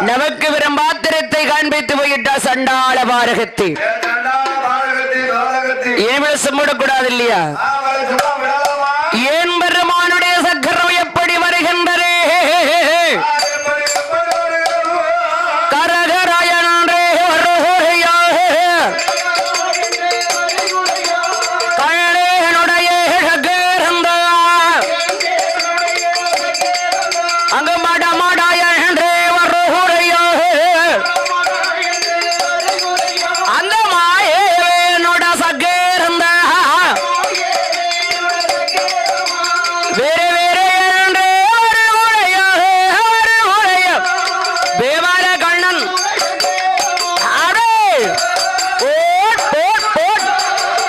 நமக்கு விரும்பாத்திரத்தை காண்பித்து போயிட்டா சண்டாள பாரகத்தை ஏன் விளசப்படக்கூடாது இல்லையா? ஏன் பெருமானுடைய சக்கரம் எப்படி வருகின்றதே கரகராயனே வருகையாக கண்ணேனுடைய சக்கரந்த அங்கு மடமடாய என்றே வருகையாக அந்த மாயேனோட சக்கரந்த வேற வேற என்றே வருகையாக தேவார கண்ணன் அடே ஓட் ஓட் ஓட்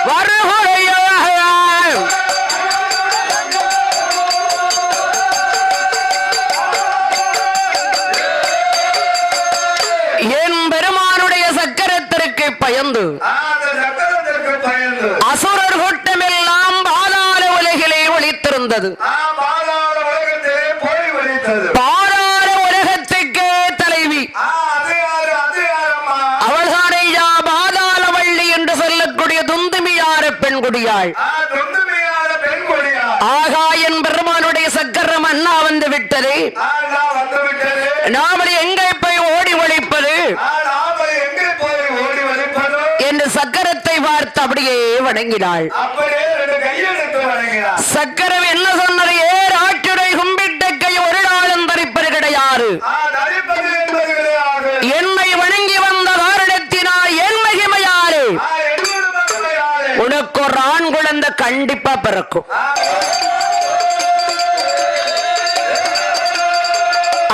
வருகையாக என் பெருமானுடைய சக்கரத்திற்கு பயந்து அசுரர் கூட்டமெல்லாம் பாதாள உலகிலே ஒளித்திருந்தது. பாதாள உலகத்துக்கு தலைவி அவள்தானையா பாதாள வள்ளி என்று சொல்லக்கூடிய துந்துமியார பெண்குடியாள். ஆகா என் பெருமானுடைய சக்கரம் அண்ணா வந்து விட்டது. நாமளை எங்கே போய் ஓடி ஒழிப்பது என்று சக்கரத்தை பார்த்து அப்படியே வணங்கினாள். சக்கரம் என்ன சொன்னது? ஏர் ஆற்றுடை கும்பிட்ட கை ஒரு நாளும் தரிப்பது கிடையாது. என்னை வணங்கி வந்த காரணத்தினால் என் மகிமையாரு உனக்கு ஒரு ஆண் குழந்தை கண்டிப்பா பிறக்கும்.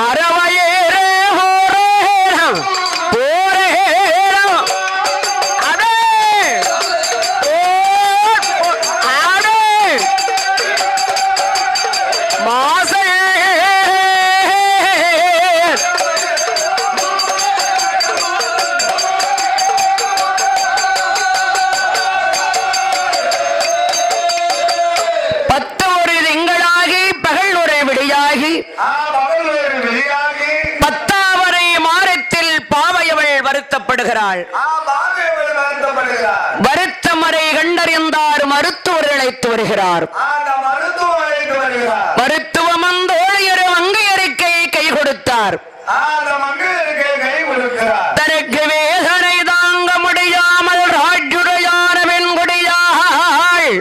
அறவையேரே போரேரம் போரேரம் அடே அடே மாசே பத்து ஒரு திங்களாகி பகல் ஒரு விடியாகி பத்தாவரை மாரத்தில் பாவையவள் வருத்தப்படுகிறாள். வருத்தமரை கண்டறிந்தார் மருத்துவர் அழைத்து வருகிறார். மருத்துவம் தோழியர் மங்கையருக்கை கை கொடுத்தார். தனக்கு வேதனை தாங்க முடியாமல் ராஜுடையான வெண்குடியாள்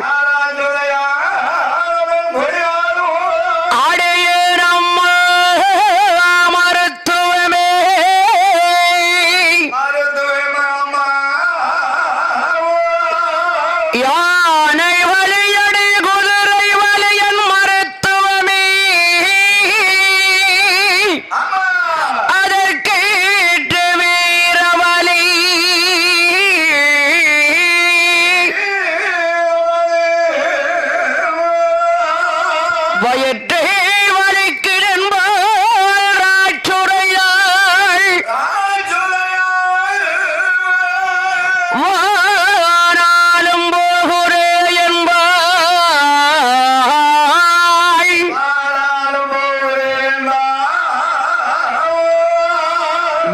யானை வலியடி குதிரை வலியன் மருத்துவமே அதற்கேற்ற வீரவலி வயற்றை வலிக்கிறென்பால் ராச்சுரையாள் வானாலும் போகுரே என்பாய்.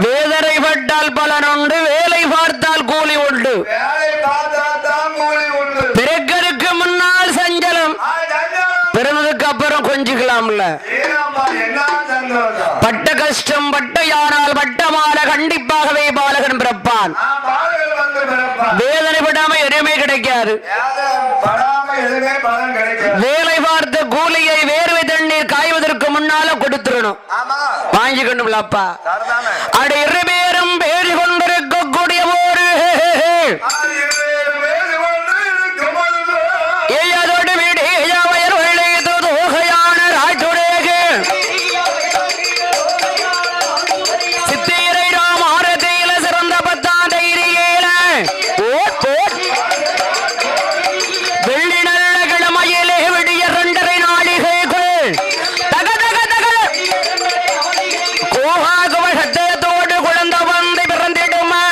வேதரை பட்டால் பலன் உண்டு, வேலை பார்த்தால் கூலி உண்டு. பிறக்கருக்கு முன்னால் சஞ்சலம், பிறந்ததுக்கு அப்புறம் கொஞ்சிக்கலாம்ல. பட்ட கஷ்டம் பட்ட யாரால் பட்டமால கண்டிப்பாகவே பாலகன் பிறப்பான். வேதனை படாம எதுவுமே கிடைக்காது. வேலை பார்த்த கூலியை வேர்வை தண்ணீர் காய்வதற்கு முன்னால கொடுத்துடணும். வாங்கிக்கணும்லப்பா. அட இரு பேரும் பேரு கொண்டிருக்கக்கூடிய ஒரு ஏதோடு வீடு வயர் வெள்ளை தோகையான ராஜுடைய சித்திரை ராமாரதியில சிறந்த பத்தாம் தைரியேல வெள்ளி நல்ல கிழமையிலே விடிய 2:30 நாளிகைகள் தக தக தக கோகாகுவ சட்டத்தோடு குழந்தை வந்து பிறந்திடுமா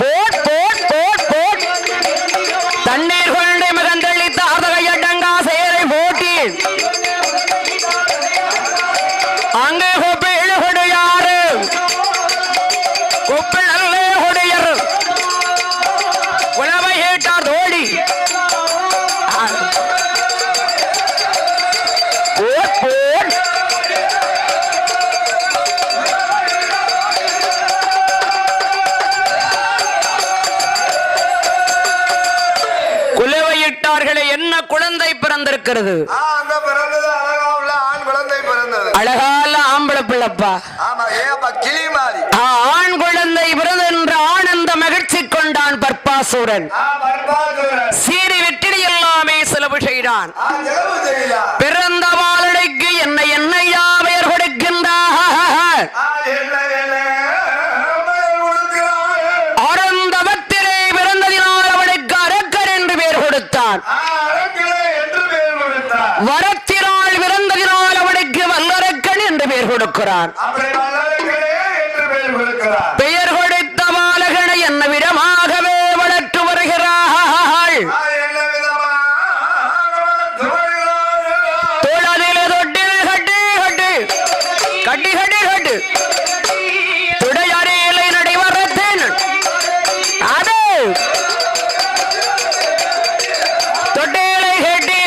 போட் போட் போட் போட் பிறந்திருக்கிறது. அந்த பிறந்தது அழகா உள்ள ஆண் குழந்தை பிறந்தது. அழகால ஆம்பளை பிள்ளப்பா. ஆமா, ஏப்பா கிளி மாறி ஆண் குழந்தை பிறந்த என்று ஆனந்த மகிழ்ச்சி கொண்டான் பர்பாசூரன். சீறி வெற்றி எல்லாமே செலவு செய்தான். பிறந்த பாலடைக்கு என்னை என்னையா பெயர் கொடுக்கின்றார். ஆனந்தவத்திலே பிறந்ததினால் அவனுக்கு அரக்கர் என்று பெயர் கொடுத்தான். வரத்தினால் பிறந்ததினால் அவனுக்கு வல்லரக்கன் என்று பெயர் கொடுக்கிறான். பெயர் கொடுத்த பாலகனை என்ன விதமாகவே வளர்த்து வருகிறாள். தோளதிலே தொட்டில் கட்டி கட்டி கட்டி கட்டி கட்டி துடையறையிலே நடைவரத்தேன் அது தொட்டிலை கட்டி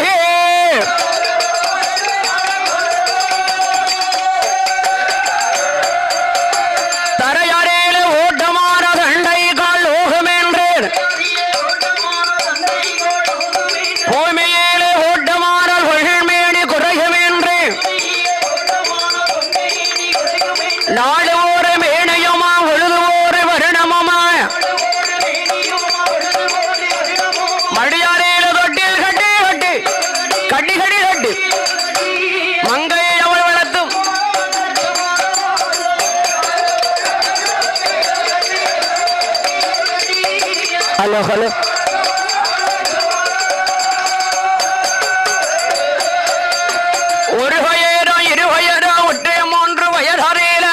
தரையறையிலே ஓட்டமான தண்டை கால் ஓகமென்றேன். பூமியிலே ஓட்டமான கொள்மேனி குறையுமென்றேன். நாடு ஒரு மேனையுமா உழுது ஒரு வருணமுமா மடியாரையில தொட்டில் கட்டி கட்டி கட்டி கட்டி கட்டி மங்கையை அவள் வளர்த்தும். ஹலோ ஹலோ ஒரு வயதோ இரு வயதோ ஒற்றை மூன்று வயதறியில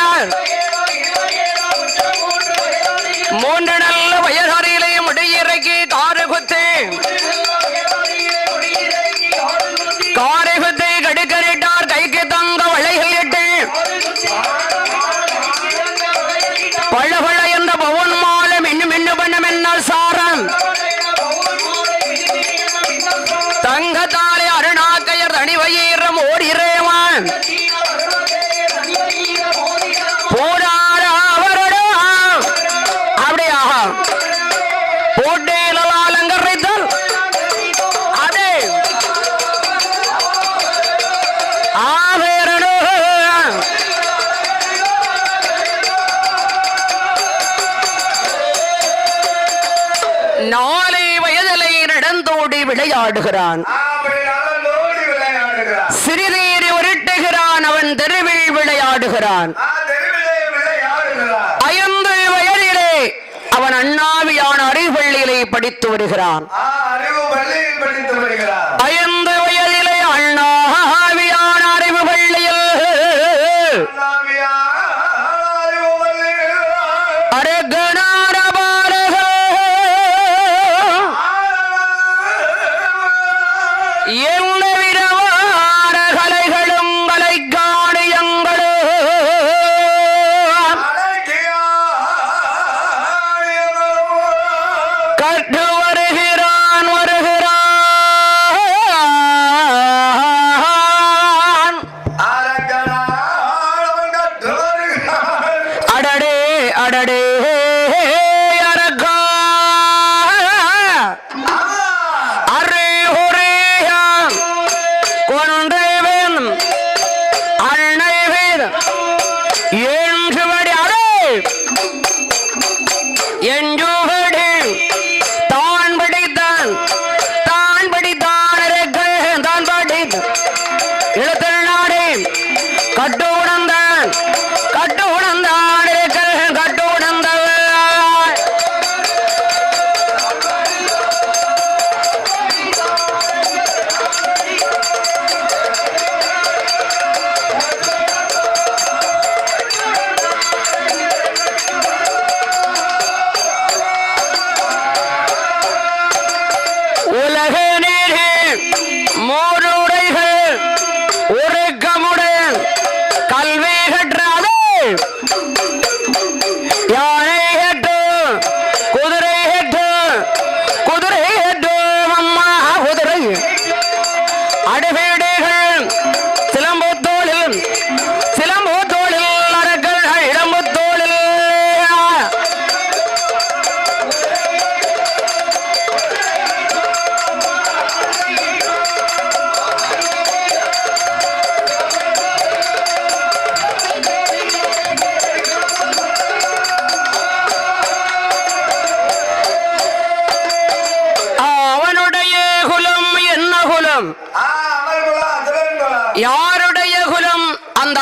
மூன்று நல்ல வயதறியிலே முடியிறக்கி காரு குத்து காரை குத்து கடுக்கரிட்டார் கைக்கு தங்க வளைகள் இட்டு பழ பழ என்ற பவன் மாலை மின்னு மின்னு பண்ணம் என்னால் சாரம் தங்கத்தாலே அருணாக்கையர் தனிவயிரம் ஓடிறேவான் போராட அவரோட அப்படியா போட்டியில் அலங்கரித்தல் அதே ஆவேரனோ நாளை வயதிலே நடந்தோடி விளையாடுகிறான். சிறிதேறி உருட்டுகிறான். அவன் தெருவில் விளையாடுகிறான். 5 வயதிலே அவன் அண்ணாவியான அறிவுப்பள்ளியிலே படித்து வருகிறான். 5 வயதிலே அண்ணாவியான அறிவுப்பள்ளியில் அரகனார பாலக எந்த விதமான கலைகளும் கலைக்காணியங்களோ கற்று வருகிறான் வருகிறான். அடடே அடடே அரக்கா அரே ஹொரேயா கொன்றை வேணும் அன்னை வேணும் என்றுபடி அடே என்றுபடி தான் படித்தான் தான் படித்தான் அரக்கன் தான் படித்தான் இழுத்தல் நாடே கட்டு உணர்ந்தான் கட்டு உணர்ந்தான் அரக்கன் கட்டு உணர்ந்தவன்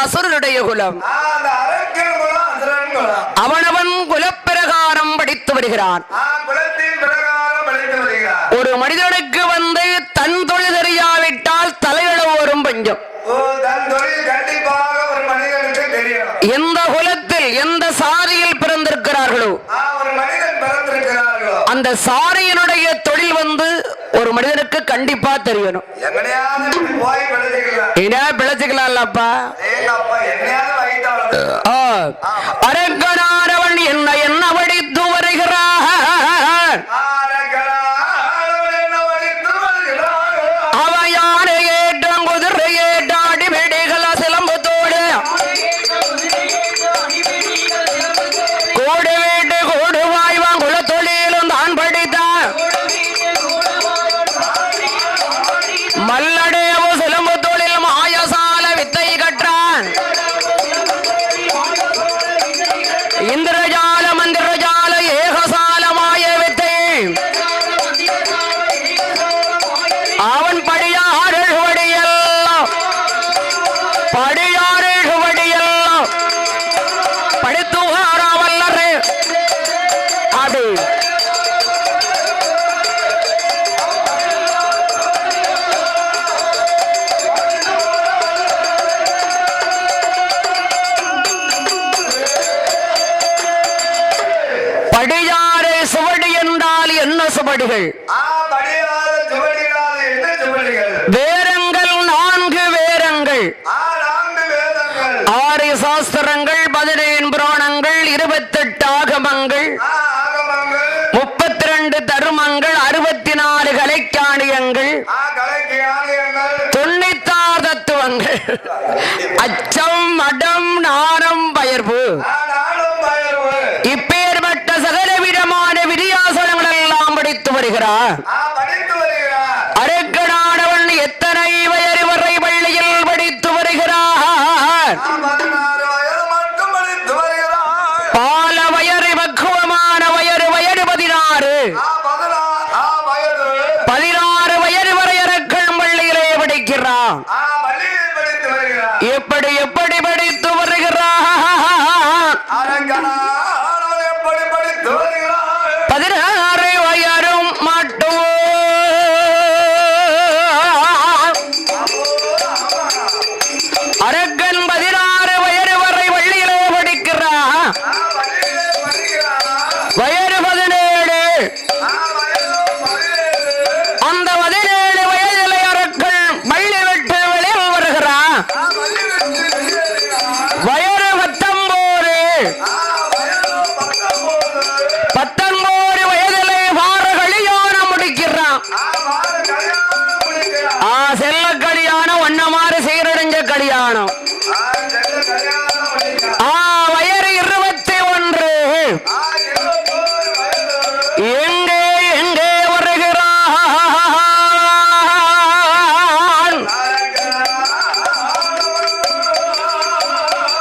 அசுரனுடைய குலம். அந்த அரக்கன் குலம் அசுரன் குலம். அவனவன் குலப்பிரகாரம் படித்து வருகிறான். குலத்தின் பிரகாரம் படித்து வருகிறான். ஒரு மனிதனுக்கு வந்து தன் தொழில் தெரியாவிட்டால் தலையிடவோரும் பஞ்சம். தன் தொழில் கண்டிப்பாக ஒரு மனிதனுக்கு தெரியும். எந்த குலத்தில் எந்த சாதியில் பிறந்திருக்கிறார்களோ ஒரு மனிதன் பிறந்திருக்கிறார்களோ அந்த சாதியினுடைய தொழில் வந்து ஒரு மனிதனுக்கு கண்டிப்பா தெரியணும். எங்கனையாவது போய் பிழைச்சிக்கலாம். ஏன்னா பிழைச்சிக்கலாம்லப்பா. என்னையாவது வைத்தாலும் அரக்கனாரவன் என்ன என்ன வடித்து வருகிறான். அவையான ஏற்றம் குதிரை ஏற்றாடி வெடிகள சிலம்பத்தோடு கோடு வீட்டு கோடு வாய்வான் குல தொழிலும் தான் படித்தான். மல்லடேவு சிலம்பு தொழில் மாயசால வித்தை கற்றான். இந்திரஜால மந்திரஜால ஏகசால மாய வித்தை அவன் படியாறு வடியெல்லாம் படியாறு வடியெல்லாம் படித்து வல்லரே அது படியாறு சுவடி என்றால் என்ன சுவடிகள்? வேரங்கள் 4 வேரங்கள், 6 சாஸ்திரங்கள், 15 புராணங்கள், 28 ஆகமங்கள், 32 தருமங்கள், 64 கலைக்காணியங்கள், 96 தத்துவங்கள், அச்சம் மடம் நாணம் பயர்வு இப்பேற்பட்ட சகலவிதமான விதியாசனங்கள் எல்லாம் படித்து வருகிறார். அரக்கனானவன் எத்தனை வயது வரை பள்ளியில் படித்து வருகிறார். பால வயறு பக்குவமான வயது 16. 16 வயது வரை அரக்கன் பள்ளியிலே படிக்கிறான். எப்படி எப்படி படித்து வருகிறான்? 16 வயரும் மட்டும் அரக்கன் 16 வயது வரை வள்ளியிலே படிக்கிறான். வயது 17. அந்த 17 வயதிலே அரக்கன் பள்ளி விட்டு வெளியில் வருகிறான். வயது 19. 19 வயதிலே வார கல்யாணம் முடிக்கிறான். செல்ல கல்யாணம் ஒன்னமாறு சீரடைஞ்ச கல்யாணம். வயது 21. எங்கே எங்கே வருகிறான்?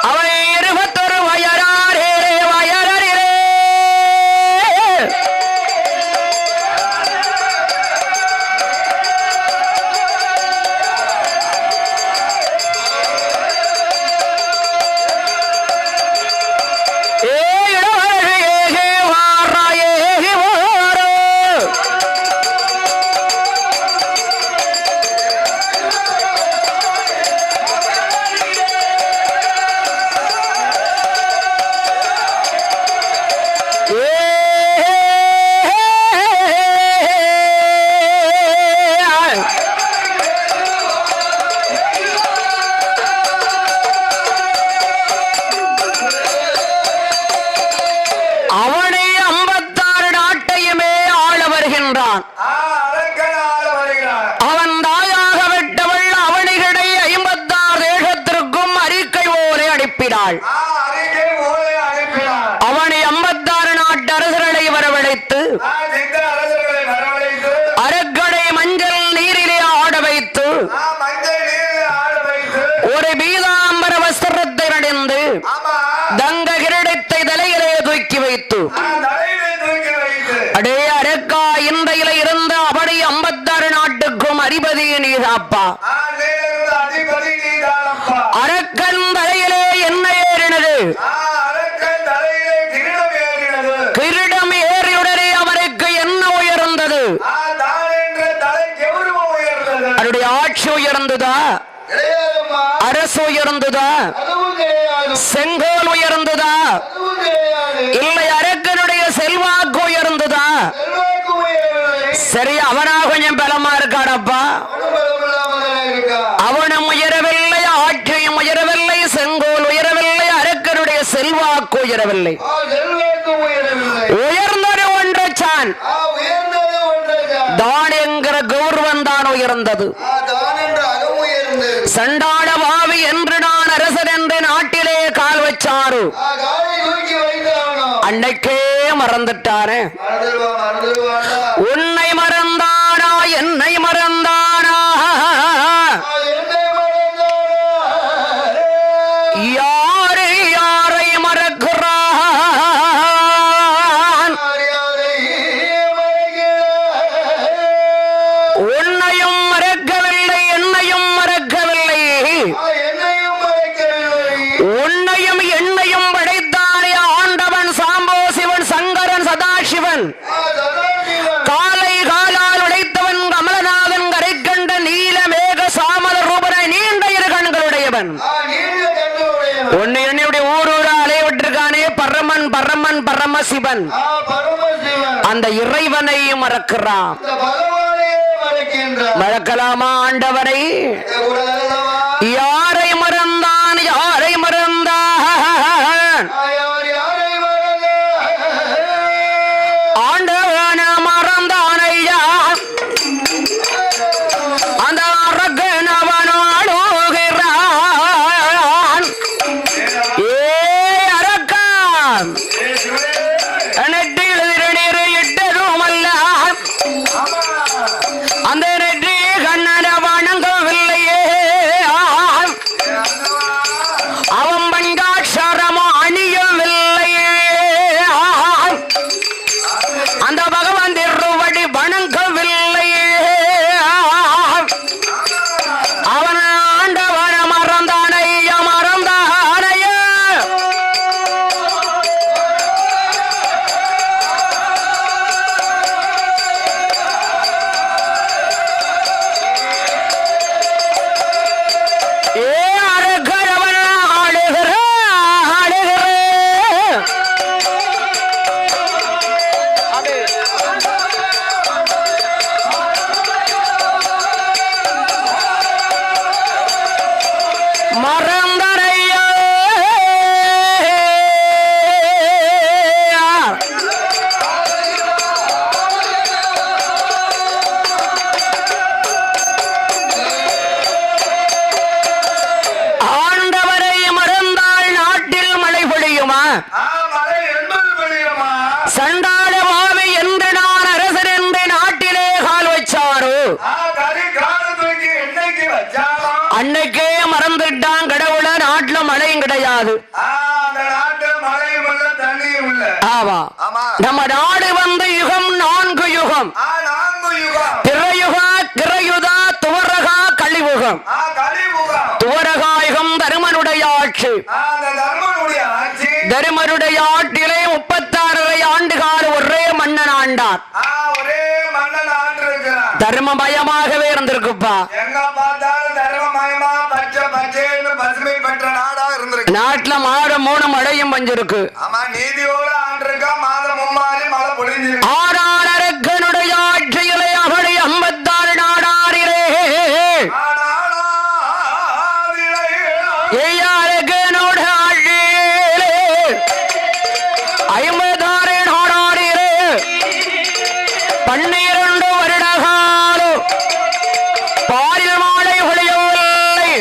அவன் 21 வயதாரே வயதரே. அவனை 56 நாட்டையுமே ஆள வருகின்றான். அவன் தாயாக விட்டவள் அவனிகளை 56 தேசத்திற்கும் அறிக்கை ஓலை அனுப்பினாள். அவனை 56 நாட்டு அரசர்களை வரவழைத்து அரக்கனை மஞ்சள் நீரிலே ஆட வைத்து ஒரு பீதாம்பர வஸ்திரத்தை அணிந்து தங்க கிரீடத்தை தலையிலே தூக்கி வைத்து அடே அரக்கா இன்றையில இருந்த அப்படி 56 நாட்டுக்கும் அதிபதி நீதாப்பா. அரக்கன் தலையை உயர்ந்ததா? அரசு உயர்ந்ததா? செங்கோல் உயர்ந்ததா? இல்லை அரக்கனுடைய செல்வாக்கு உயர்ந்ததா? சரி, அவனா கொஞ்சம் பலமா இருக்கானப்பா. அவனும் உயரவில்லை, ஆட்சியும் உயரவில்லை, செங்கோல் உயரவில்லை, அரக்கனுடைய செல்வாக்கு உயரவில்லை. உயர்ந்தது ஒன்றான் தான் என்கிற கௌரவம் தான் உயர்ந்தது. சண்டாள பாவி என்று நான் அரசன் என்று நாட்டிலே கால் வச்சாரு. அன்னைக்கே மறந்துட்டானே. உன்னை மறந்தானா என்னை மறந்தானா? யாரை யாரை மறக்கிறான்? உன்னையும் மறக்கவில்லை, என்னையும் மறக்கவில்லை. உன்னையும் என்னையும் படைத்தானே ஆண்டவன் சாம்போ சிவன் சங்கரன் சதாசிவன். காலை காலால் உடைத்தவன் கமலநாதன் கரைக்கண்ட நீல மேக சாமல ரூபனை நீண்ட இரு கண்களுடையவன். உன்னை என்னுடைய ஊரூரா அலைய விட்டிருக்கானே பரமன் பரமன் பரமசிவன். அந்த இறைவனை மறக்கிறான். மறக்கலாமா ஆண்டவரை? யாரை மறந்தான்? யாரை மறந்தான்? ஆண்டவன மறந்தான் ஐயா. அந்த அரக்கனவனாடுகிறான். ஏ அரக்கன் நெற்றியில் திருநீர் இட்டதும் அல்ல. அந்த நெற்றி கண்ணன வணங்கவில்லையே. அவன் பண்டாட்சரமோ அணியவில்லையே. அந்த பகவான் திருவடி வணங்கவில்லையே. அவன் ஆண்டவன மறந்தானைய மறந்தானைய. ஏ அரக்கரவன் ஆடுகிற ஆடுகிற. மறந்தனையா. ஆண்டவரை மறந்தால் நாட்டில் மழை பொழியுமா? சண்டாள பாவி என்று நான் அரசன் என்று நாட்டிலே கால் வச்சாரு. அன்னைக்கே மறந்துட்டான் கடவுள. நாட்டுல மழையும் கிடையாது. ஆமா, நம்ம நாடு வந்து யுகம் 4 யுகம். திரையுகா கிரையுதா துவரகா கலியுகம். துவரகாயுகம் தருமனுடைய ஆட்சி. தருமனுடைய ஆட்டிலே 36 ஆண்டுகால ஒரே மன்னன் ஆண்டார். தர்மமயமாகவே இருந்திருக்குப்பா. நாட்டுல மாதம் 3 மழையும் பஞ்சிருக்கு. ஆனால் அரக்கனுடைய ஆட்சியிலே அப்படி 56 நாடாரிலே அரக்கனோட ஆட்சியிலே 56 நாடாரிலே 12 வருட காலம் பாரில் மாலை ஒளியவில்லை.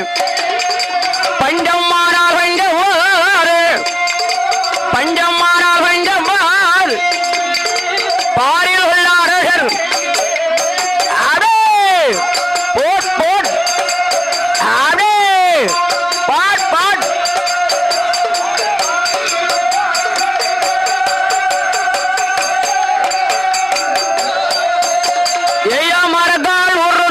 பஞ்சம்மானா பஞ்சவாறு பஞ்சம்மானா பஞ்சவாறு பாரில் உள்ள அரசர் அடே போட் போட் அடே பாட் பாட். ஐயா மறக்கால் ஒரு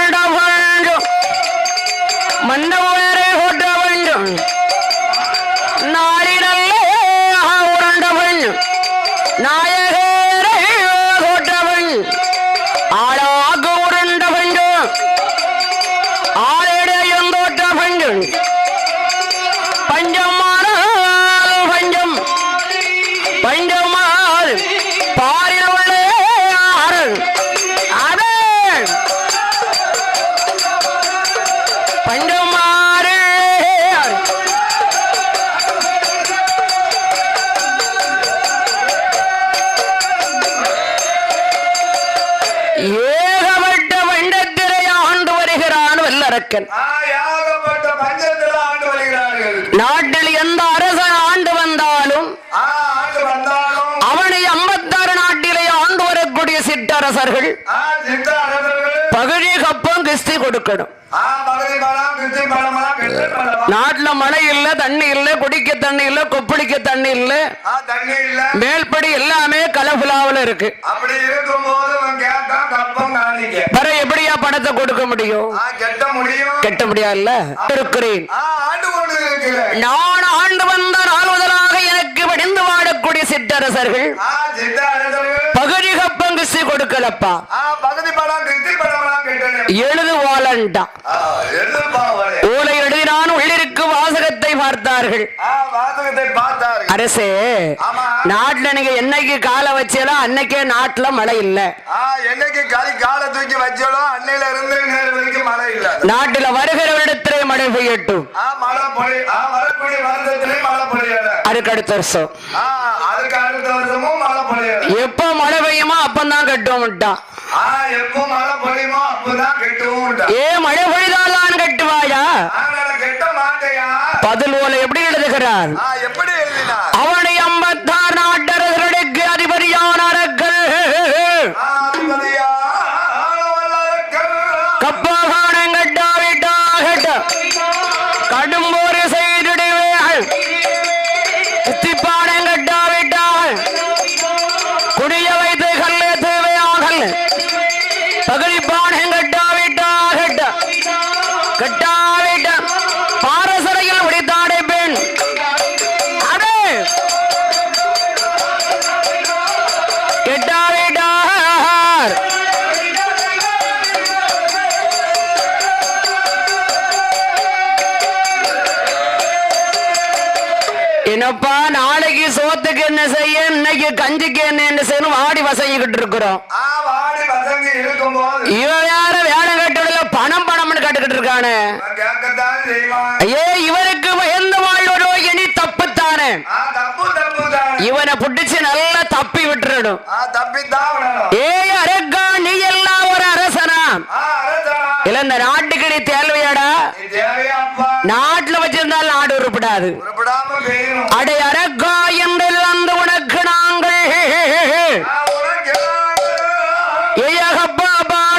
மாணிக்கன் யாகப்பட்ட பஞ்சத்தில் ஆண்டு வருகிறார்கள். நாட்டில் எந்த அரசன் ஆண்டு வந்தாலும் ஆண்டு வந்தாலும் அவனை 56 நாட்டிலே ஆண்டு வரக்கூடிய சிற்றரசர்கள் சித்த அரசர்கள் பகுதி கப்பம் கிஸ்தி கொடுக்கணும். பகுதி பழம் கிருத்தி பழமெல்லாம் கெட்டு பழம். நாட்டுல மழை இல்ல, தண்ணி இல்ல, குடிக்க தண்ணி இல்ல, கொப்பளிக்க தண்ணி இல்ல, தண்ணி இல்ல, மேல்படி எல்லாமே கலபுலாவில் இருக்கு. அப்படி இருக்கும்போது கேட்டா கப்பம் காணிக்க வர எப்படியா பணத்தை கொடுக்க முடியும்? கெட்ட முடியும், கெட்ட முடியாதுல்ல. இருக்கிறேன் ஆண்டு கொண்டு இருக்கிறேன். நான் ஆண்டு வந்த நாள் முதலாக எனக்கு வடிந்து வாடக்கூடிய சிற்றரசர்கள் சித்த அரசர்கள் பகுதி கப்பம் கிஸ்தி கொடுக்கலப்பா. பகுதி பழம் கிருத்தி பழமெல்லாம் கெட்டு எழுதுவாளன்ட்டான். ஓலை எழுதினான். உள்ளிருக்கு வாசகத்தை பார்த்தார்கள். வாசகத்தை பார்த்தார்கள். அரசே, நாட்டுல நீங்க என்னைக்கு காலை வச்சாலும் அன்னைக்கே நாட்டுல மழை இல்ல. என்னைக்கு காலை தூக்கி வச்சாலோ அன்னையில இருந்து நேரம் வரைக்கும் மழை இல்ல. நாட்டுல வருகிறவரிடத்திலே மழை பெய்யட்டும். மழை பொழி வரக்கூடிய வருடத்திலே மழை பொழியல. அதுக்கு அடுத்த வருஷம் அதுக்கு அடுத்த வருஷமும் மழை பொழியல. எப்ப மழை பெய்யுமோ அப்பந்தான் கட்டுவோம்ட்டான். எப்போ மழை பொழியுமோ அப்பதான் கெட்டுவோம். ஏ மழை பொழிதால்தான் கட்டுவாயா? கெட்ட மாட்டையா? பதில் ஓலை எப்படி எழுதுகிறார்? எப்படி எழுதினார்? அவனை 56 நாட்டரசர்களுக்கு அதிபதியானார்கள் கப்பாகானம் கட்டாவிட்டாக கடும்போரு செய்திடுவேள். குத்திப்பானம் கட்டாவிட்டால் குடிய வைத்து கல்லேத்துவையாகல். பகுதிப்பானம் கட்டாவிட்டாக கட்டாவிட்ட பாரசரையில் முடித்தாடை பெண். அடே கெட்டாவிட்டார். என்னப்பா நாளைக்கு சோத்துக்கு என்ன செய்ய, இன்னைக்கு கஞ்சிக்கு என்ன செய்யணும் வாடி வசங்கிக்கிட்டு இருக்கிறோம். இவன் யார வேலை கட்டுறதுல பணம் பணம்னு கட்டுக்கிட்டு இருக்கானு. ஐயே இவருக்கு பயந்து வாழ்வரோ இனி தப்புத்தானே. இவனை புடிச்சு நல்லா தப்பி விட்டுறணும். ஏ அரக்கா, நீ எல்லாம் ஒரு அரசனா? இல்ல இந்த நாட்டுக்கு நீ தேவையாடா? நாட்டுல வச்சிருந்தால் நாடு உருப்படாது. அடை அரக்கா என்று வந்து உனக்கு நாங்கள்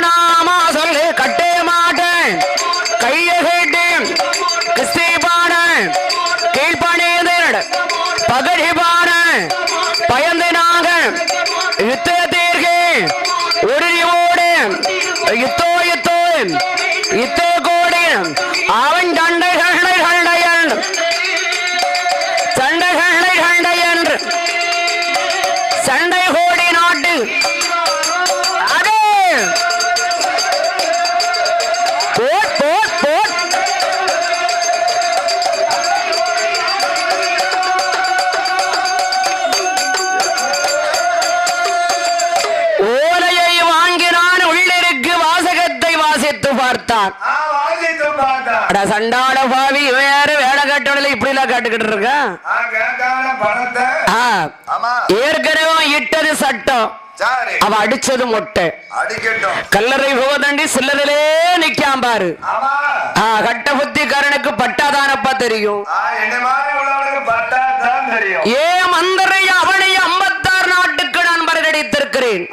நாமா சொல்லு கட்டே மாட்டேன். கைய கேட்டேன் கிறிஸ்தி பாட கீழ்பணியது பகடி பாட பயந்து நாங்க யுத்த தீர்கே உறுதியோடு யுத்தோ யுத்தோ யுத்தே கோடி அவன் சண்டைகளை கண்டையன் சண்டைகளை கண்டையன் சண்டை கோடி நாட்டு. அதே போட் போட் போட் ஓலையை வாங்கினான். உள்ளிருக்கு வாசகத்தை வாசித்து பார்த்தான். சண்டாட பாவி வேற வேலை கட்டல இப்படி எல்லாம் கட்டுக்கிட்டு இருக்க. ஏற்கனவே இட்டது சட்டம், அவ அடிச்சது மொட்டை. கல்லறை போவதண்டி சில்லறிலே நிக்காம பாரு. கட்ட புத்திக்காரனுக்கு பட்டாதானப்பா தெரியும். ஏ மந்திரை, அவனை 56 நாட்டுக்கு நான் பரகடித்திருக்கிறேன்.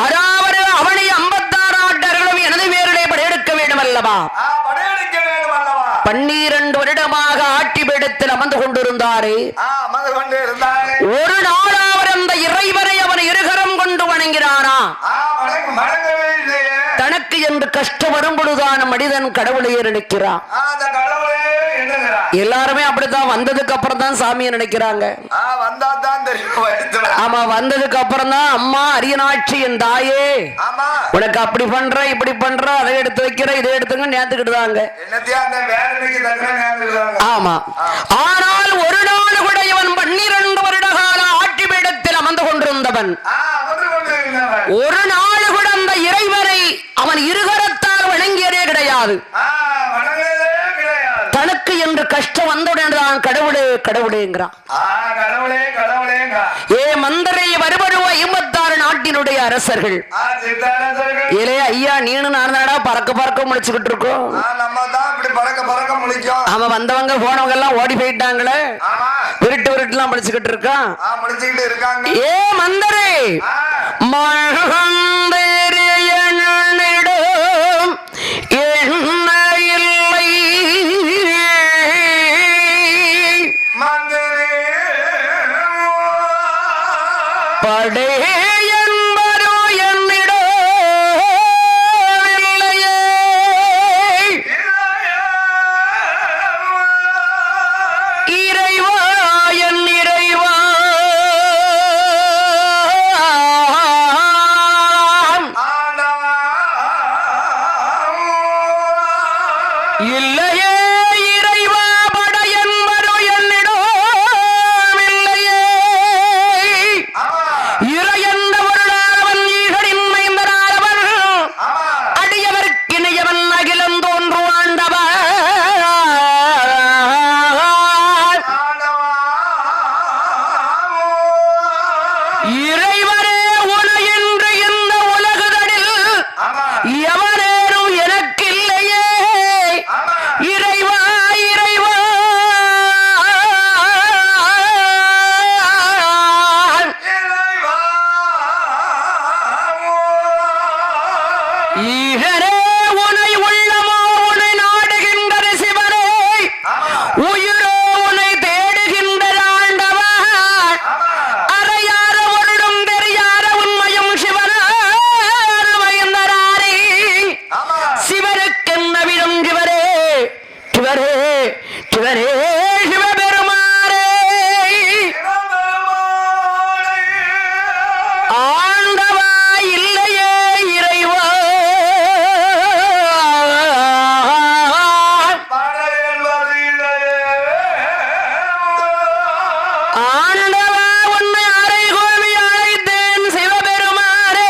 அதாவது அவனை 56 நாட்டர்களும் எனது பேரிலே படையெடுக்க வேண்டும் அல்லவா? 12 வருடமாக ஆட்சிபீடத்தில் அமர்ந்து கொண்டிருந்தாரே. ஒரு நாளாவர் அந்த இறைவரை அவன் இருகரம் கொண்டு வணங்கினானா? தனக்கு என்று கஷ்டம் வரும் பொழுதான மனிதன் கடவுளையே நினைக்கிறான். எல்லாருமே அப்படித்தான். வந்ததுக்கு அப்புறம் தான் சாமியை நினைக்கிறாங்க. ஆமா, வந்ததுக்கு அப்புறம் தான் அம்மா அரியநாட்சி என் தாயே உனக்கு அப்படி பண்ற இப்படி பண்ற அதை எடுத்து வைக்கிற இதை எடுத்துங்க நேர்த்துக்கிட்டுதாங்க. ஆமா, ஆனால் ஒரு நாள் கூட இவன் 12 வருட கால ஆட்சி பீடத்தில் அமர்ந்து கொண்டிருந்தவன் ஒரு நாள் கூட அந்த இறைவரை அவன் இருகரத்தால் வணங்கியதே கிடையாது. தனக்கு என்று கஷ்டம் வந்தவுடன் தான் கடவுளே கடவுளேங்கிறான். கடவுளே கடவுளேங்க. ஏ மந்திரை வருபடுவ 56 நாட்டினுடைய அரசர்கள். ஏலே ஐயா நீனு நான் தானடா பறக்க பறக்க முழிச்சுக்கிட்டு இருக்கோம். நம்ம தான் இப்படி பறக்க பறக்க முழிக்கும். அவன் வந்தவங்க போனவங்க எல்லாம் ஓடி போயிட்டாங்களே, விருட்டு விருட்டுலாம் முழிச்சுக்கிட்டு இருக்கான். முழிச்சுக்கிட்டு இருக்காங்க. ஏ மந்திரி மகந்தரியனிடம் என்ன இல்லை மந்திரி படே என்பரோ என்னிடம் இல்லையே இறைவா என் இறைவா இல்லையே இறைவா பட என்பரோ என்னிடம் இல்லையே இறையந்தவருளானவன் ஈகரின் மைந்தனானவன் அடியவர்க்கிணையவன் அகிலம் தோன்று ஆண்டவன் இறைவரே உனையின்று இந்த உலகுதனில் எவரேனும் எனக்கில்லையே இறைவா இறைவா ஈகரே உனை உள்ளமோ உனை நாடுகின்ற சிவனே உயிரோ உனை தேடுகின்ற ஆண்டவன் அறையார ஒருடும் தெரியாத உண்மையும் சிவனாரே சிவனுக்கென்ன விடும் சிவரே சிவரே சிவரே சிவபெருமாரே ஆண்டவா இல்லையே இறைவா ஆண்டவா உன்னை அறை கோவி அழைத்தேன் சிவபெருமாரே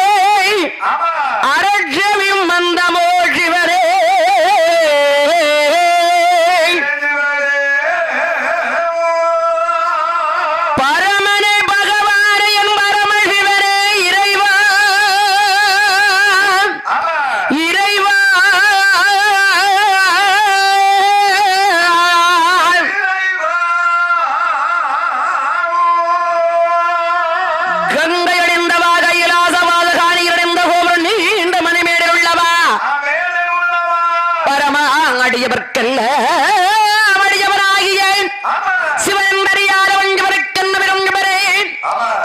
அரட்சவியும் மந்தமோ சிவரே பரமனே பகவானே என் பரமசிவரே இறைவா இறைவா கங்கை அடைந்தவா கைலாசவாத காணியடைந்த கோபுரம் நீண்ட மணிமேடில் உள்ளவா பரமா அடியவர்க்கல்ல அடியவராகிய சிவனறியாத வஞ்சவருக்கென்ன விரும்புகிறே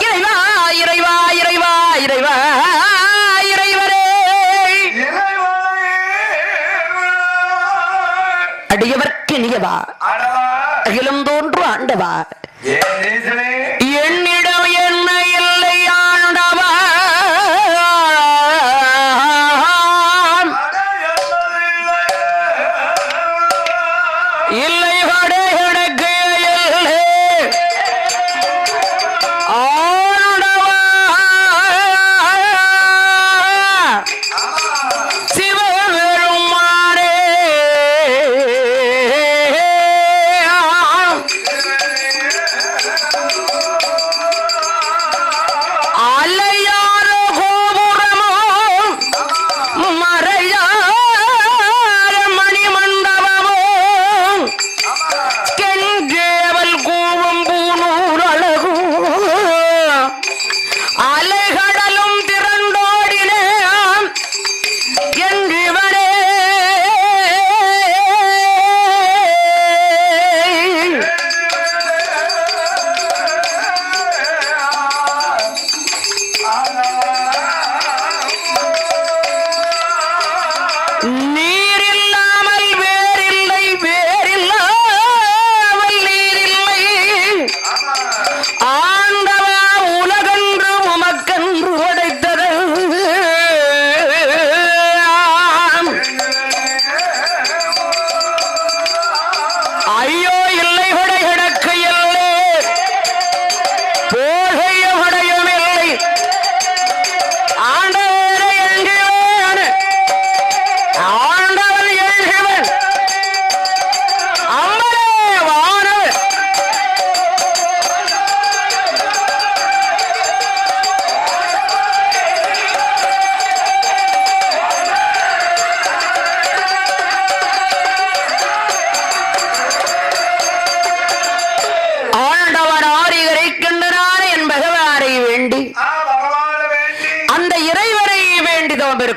இறைவா இறைவா இறைவா இறைவா இறைவரே அடியவர்க்கு நியவா அகிலம் தோன்று ஆண்டவா என்னிடம் என்ன இல்லை ஆண்டவா இல்லை படே எனக்கு இல்லை ஆண்டவா சிவபெருமானே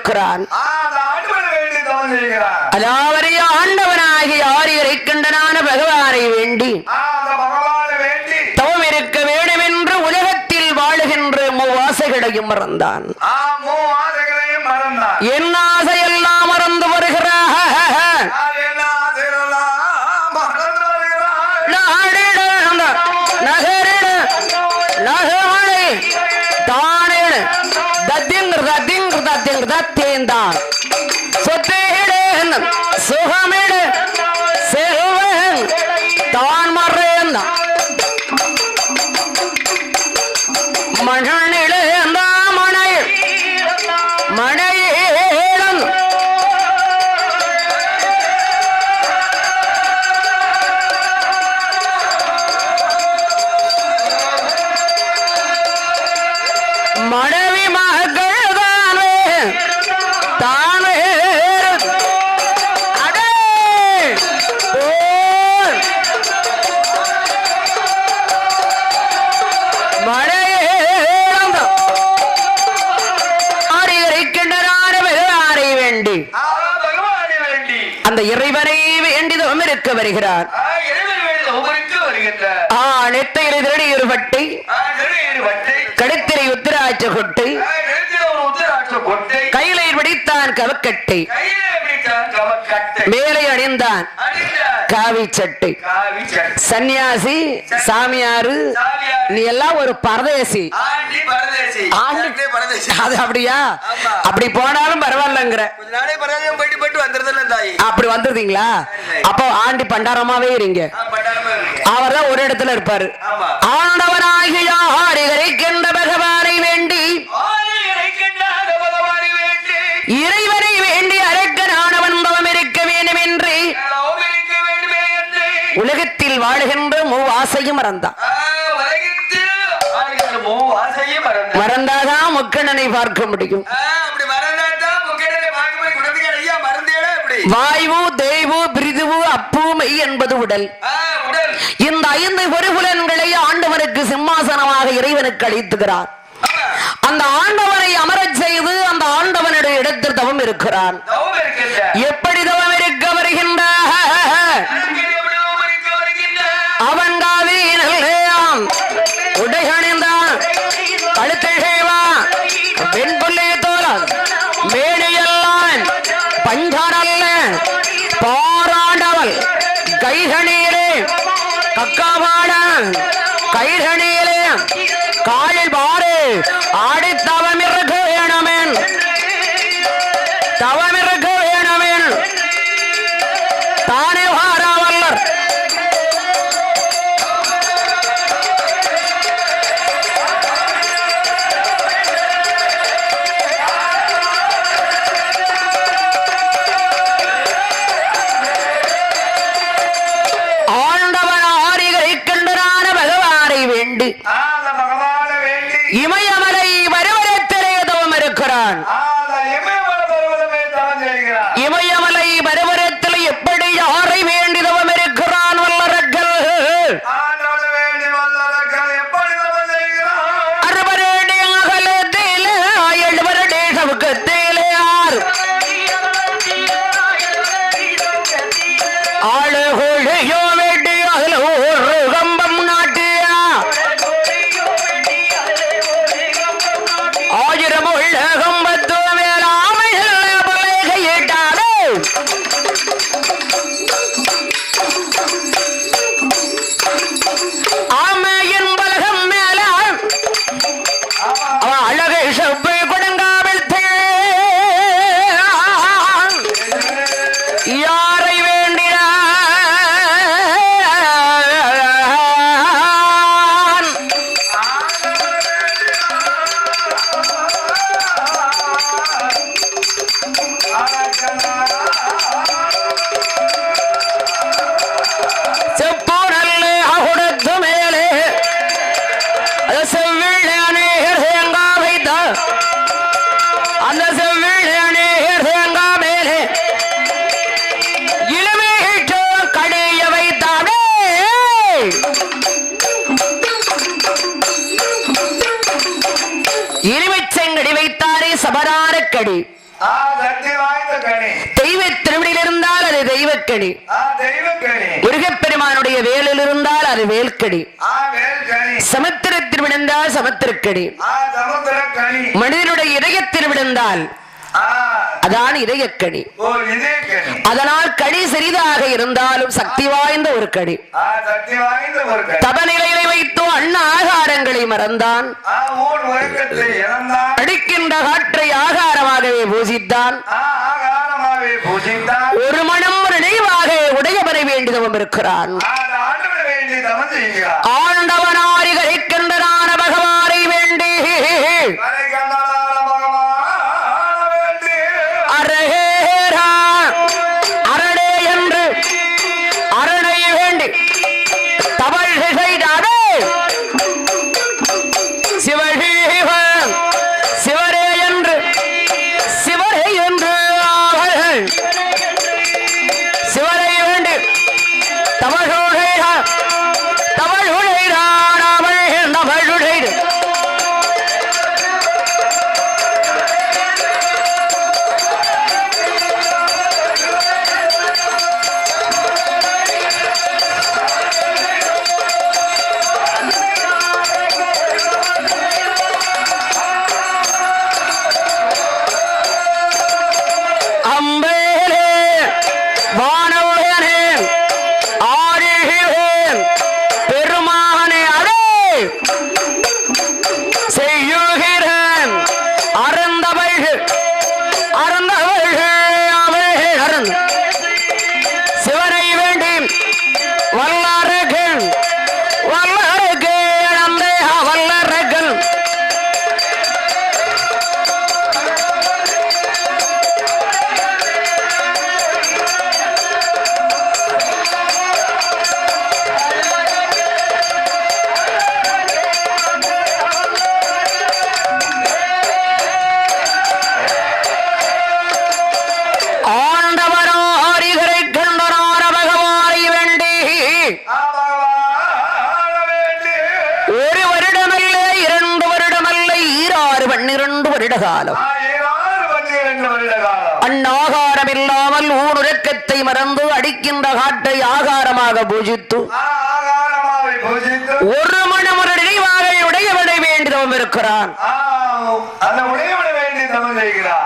இருக்கிறான். செய்கிறார். அதாவது ஆண்டவனாகி யார் இருக்கின்றனான பகவானை வேண்டி தவம் இருக்க வேண்டும் என்று உலகத்தில் வாழுகின்ற மூவாசைகளையும் மறந்தான். என் ஆசையெல்லாம் மறந்து வருகிறார். தான் சொத்தேடு சுகமேடு செல்வன் தான் மறையன் மண்ணிலே மனை மனையேடம் மனைவி மகள் அந்த இறைவனை வேண்டிதவம் இருக்க வருகிறார். நெத்தையிலே திருநீர் பட்டை கடுத்திரை உத்திராட்ச கொட்டை கையிலை பிடித்தான் கவக்கட்டை மேலே அணிந்தான் காவி சட்டை. சன்னியாசி சாமியாரு நீ எல்லாம் ஒரு பரதேசி. அது அப்படியா? அப்படி போனாலும் பரவாயில்லங்கிற அப்படி வந்துருந்தீங்களா? அப்போ ஆண்டி பண்டாரமாவே இருங்க. அவர் தான் ஒரு இடத்துல இருப்பாரு. ஆண்டவனாகிய இருக்கின்ற பகவானை வேண்டி இறைவனை வேண்டி அரக்கனானவன் தவம் இருக்க வேண்டும் என்று உலகத்தில் வாழுகின்ற மூவாசையும் மறந்தான். மறந்தாதான் முக்கண்ணனை பார்க்க முடியும். வாயு தேவு பிரிதுவு அப்பு மெய் என்பது உடல். இந்த 5 பொறிபுலன்களை ஆண்டவனுக்கு சிம்மாசனமாக இறைவனுக்கு அளித்துகிறார். அந்த ஆண்டவனை அமரச் செய்து அந்த ஆண்டவனுடைய இடத்தில் தவம் இருக்கிறான். எப்படி தவம் இருக்க வருகின்ற அவன் காவியம் உடைகணிந்தான் கழுத்தேவா வெண்புள்ளே தோழன் மேடையெல்லாம் பஞ்சாரல்ல பாராண்டவள் கைகணீரே கக்காபாட கைகணீரே காலில் பாரு ஆடி தவமிருக்க வேணமேன் தவமிருக்க வேணமேன் தானே வாராவல்லர் இமயமலை வருவரத்திலே தவம் இருக்கிறான். இமயமலை வருவரத்தில் எப்படி யாரை வேண்டி தவம் இருக்கிறான்? வல்லரர்கள் அறுவரடி அகலத்திலே 7 வருடே சவுக்கத்திலே ஆளுகொழியோ வேண்டி அதில் ஒரு கம்பம் நாட்டியா 1000 உள்ள கம்பத்து மேலாமையில் பலகையிட்டாலே ஆமையின் பலகம் மேல அவன் அழகை செவ்வை கொடுங்காவில் யாரை வேண்டினான்? செப்பூரல்லே அகுடத்து மேலே செவ்விழானே தேங்கா வைத்த அந்த செவ்விழானே தேங்கா மேலே இளமேற்றோ கடைய வைத்தானே இனிமைச்செங்கடி வைத்தாரே சபராரக்கடி சக்தி வாய்ந்த கனி. தெய்வ திருவிடியில் இருந்தால் அது தெய்வக்கடி. தெய்வக்கனி. முருகப்பெருமானுடைய வேலில் இருந்தால் அது வேல்கடி. வேல்கனி. சமுத்திரத்தில் விழுந்தால் சமுத்திரக்கடி. சமுத்திரக்கனி. மனிதனுடைய இதயத்தில் விழுந்தால் அதான் இதயக்கடி. அதனால் கடி சிறிதாக இருந்தாலும் சக்தி வாய்ந்த ஒரு கடி. தபநிலையை வைத்தோ அன்ன ஆகாரங்களை மறந்தான். அடிக்கின்ற காற்றை ஆகாரமாகவே பூஜித்தான். ஒரு மனம் ஒரு நினைவாக உடையவரை வேண்டியதும் இருக்கிறான். ஆண்டவனாரி கரைக்கின்றனான பகவானை வேண்டி அரணே என்று அரணை வேண்டி தவள் செய்தாரே சிவரே என்று சிவரே என்று அவர்கள் சிவரை வேண்டி தவள் காலம் அந்நாகாரம் இல்லாமல் ஊனுறக்கத்தை மறந்து அடிக்கின்ற காட்டை ஆகாரமாக பூஜித்து ஒரு மனம் ஒரு நினைவாக உடையவனை வேண்டியவன் இருக்கிறான்.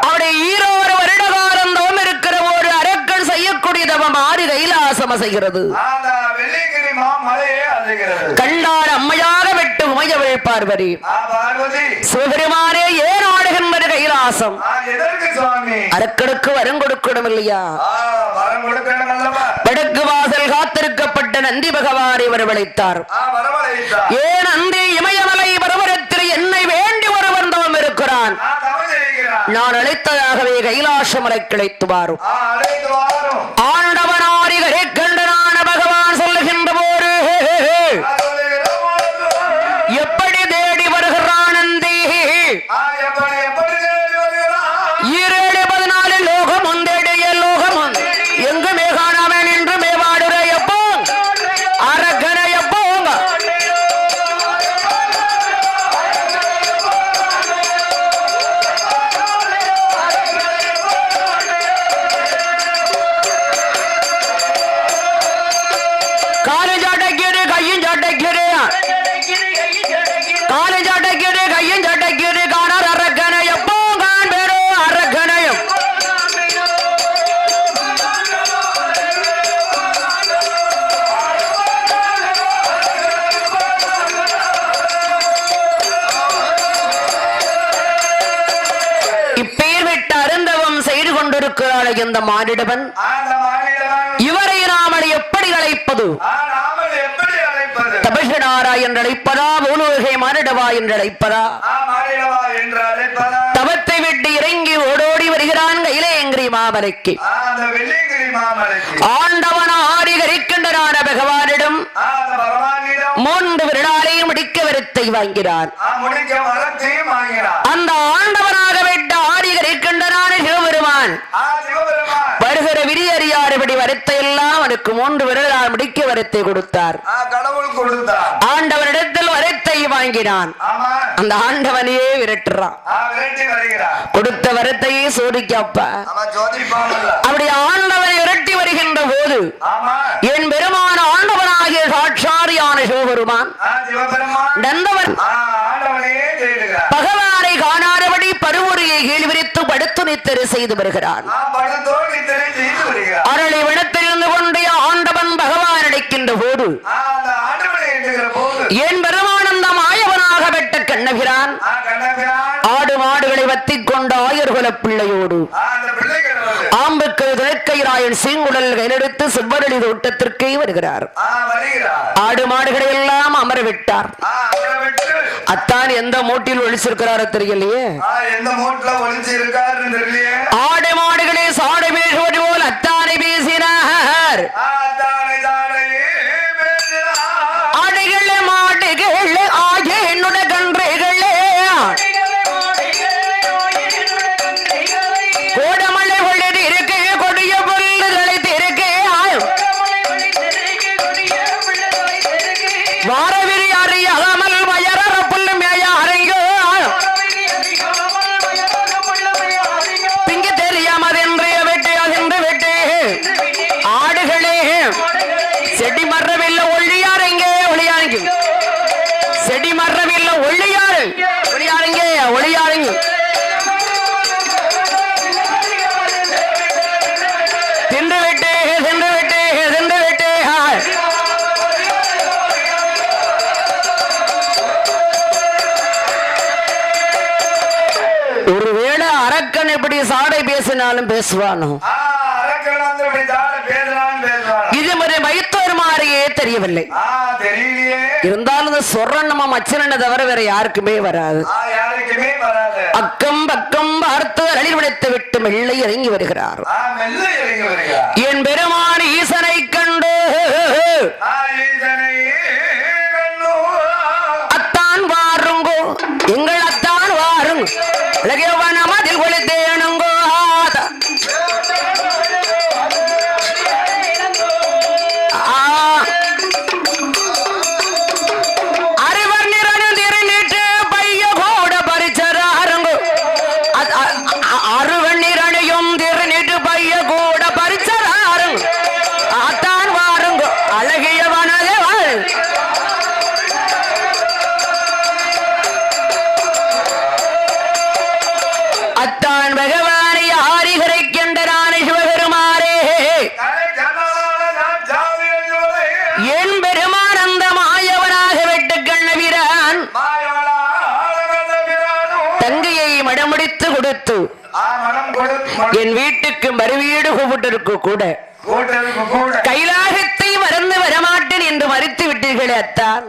அவருடைய ஈரோடு வருட காலம் தவம் இருக்கிற ஒரு அரக்கன் செய்யக்கூடிய தவம் ஆறு கைலாசம் அசைகிறது. கண்டார் அம்மையாக விட்டு உமையவள் பார்வதி சிவபெருமானே ஏன் ஆடுகின்ற கைலாசம் அரக்கனுக்கு வரம் கொடுக்கணும் இல்லையா? வடக்கு வாசல் காத்திருக்கப்பட்ட நந்தி பகவானை வரவழைத்தார். ஏன் நந்தி இமயமலை பருவரத்தில் என்னை வேண்டி ஒருவன் தவம் இருக்கிறான். நான் அழைத்ததாகவே கைலாசமலை கிடைத்து வாரும். ஆண்டவனாரி கண்டனான பகவான் சொல்லுகின்ற போது எப்படி தேடி வருகிறான் நந்தி? 714 லோகம் ஒன்றேடைய லோகம் எங்குமே காணாமல் என்று மேவாடுரையப்போ அரக்கனையப்போங்க காலை சாட்டைக்கிறு கையும் சாட்டைக்கிறு காலை சாட்டைக்கிறு கையும் சாட்டைக்கிறு காணார் அரக்கனையப்போ காண் பேரோ அரக்கனையும் இப்பேர் விட்டு அருந்தவம் செய்து கொண்டிருக்கிறாள் இந்த மானிடவன். இவரை நாமல் எப்படி அழைப்பது? தபசனாரா என்று அழைப்பதா? பூலோகை மானிடவா என்று அழைப்பதா? தவத்தை விட்டு இறங்கி ஓடோடி வருகிறான் கைலேங்கிரி மாமலைக்கு. ஆண்டவன ஆரிகரிக்கின்றனான பகவானிடம் 3 விருடாலையும் முடிக்க வரத்தை வாங்கினான். அந்த ஆண்டவனாக விட்ட ஆரிகரிக்கின்றனான சிவபெருமான் வருகிற விதி அறியாறுபடி வரத்தை எல்லாம் அவனுக்கு 3 விரலால் முடிக்க வரத்தை கொடுத்தார். ஆண்டவனிடத்தில் வரத்தை வாங்கினான். அந்த ஆண்டவனையே விரட்டுறான். கொடுத்த வரத்தையே சோதிக்கப்பா. அப்படி ஆண்டவனை விரட்டி வருகின்ற போது என் பெருமான ஆண்டவனாகிய சாட்சாரியான சிவபெருமான் பகவானை காணாதபடி பருவரையை கீழ் விரித்து படுத்து நித்திரை செய்து வருகிறான். அரளி வனத்தில் இருந்து கொண்டே ஆண்டவன் பகவான் அடைக்கின்ற போது என் பெருமானந்த மாயவனாக வெட்ட கண்ணகிறான். ஆடு மாடுகளை வத்திக் கொண்ட ஆயர்குல பிள்ளையோடு ஆம்புக்கு துணைக்கைராயன் சீங்குடல் கையெடுத்து செவ்வரளி தோட்டத்திற்கே வருகிறார். ஆடு மாடுகளை எல்லாம் அமர விட்டார். அத்தான் எந்த மூட்டில் ஒழிச்சிருக்கிறாரோ தெரியலையே. ஆடு மாடுகளை சாடை பேசுவது போல் அத்தானை பேசினார். ஆடுகளே மாடுகளே ஆகிய என்னுடைய கன்றுகளே கோடமலை கொள்ளது இருக்கு கொடிய புல்லுகளை திருக்கு வாரவிரி அறியாமல் வயரற புல்லு மேய அரங்கோ திங்க தெரியாமதென்று வெட்டு அகன்று வெட்டு ஆடுகளே செடி மரவில்லை ஒள்ளியார் எங்கே ஒளியாருங்க செடி மரவில்லை ஒள்ளியாரு ஒளியாருங்க ஒளியாருங்க தின்று விட்டு தின்று விட்டு தின்று விட்டு ஒருவேளை அரக்கன் எப்படி சாடை பேசினாலும் பேசுவானோ இது மாதிரி வைத்தோர் மாதிரியே தெரியவில்லை. இருந்தாலும் சொல்றன் நம்ம மச்சனை தவிர வேற யாருக்குமே வராது. அக்கம் பக்கம் பார்த்து அழில் விளைத்து விட்டு மெல்லை இறங்கி வருகிறார். என் பெருமான ஈசனை கண்டு அத்தான் வாருங்கோ எங்கள் அத்தான் வாருங்க மதில் கொளுத்தேனுங்கோ கொடுத்து என் வீட்டுக்கு மறுவீடு கூப்பிட்டிருக்கு கூட கைலாகத்தை மறந்து வரமாட்டேன் என்று மறுத்து விட்டீர்களே அத்தான்.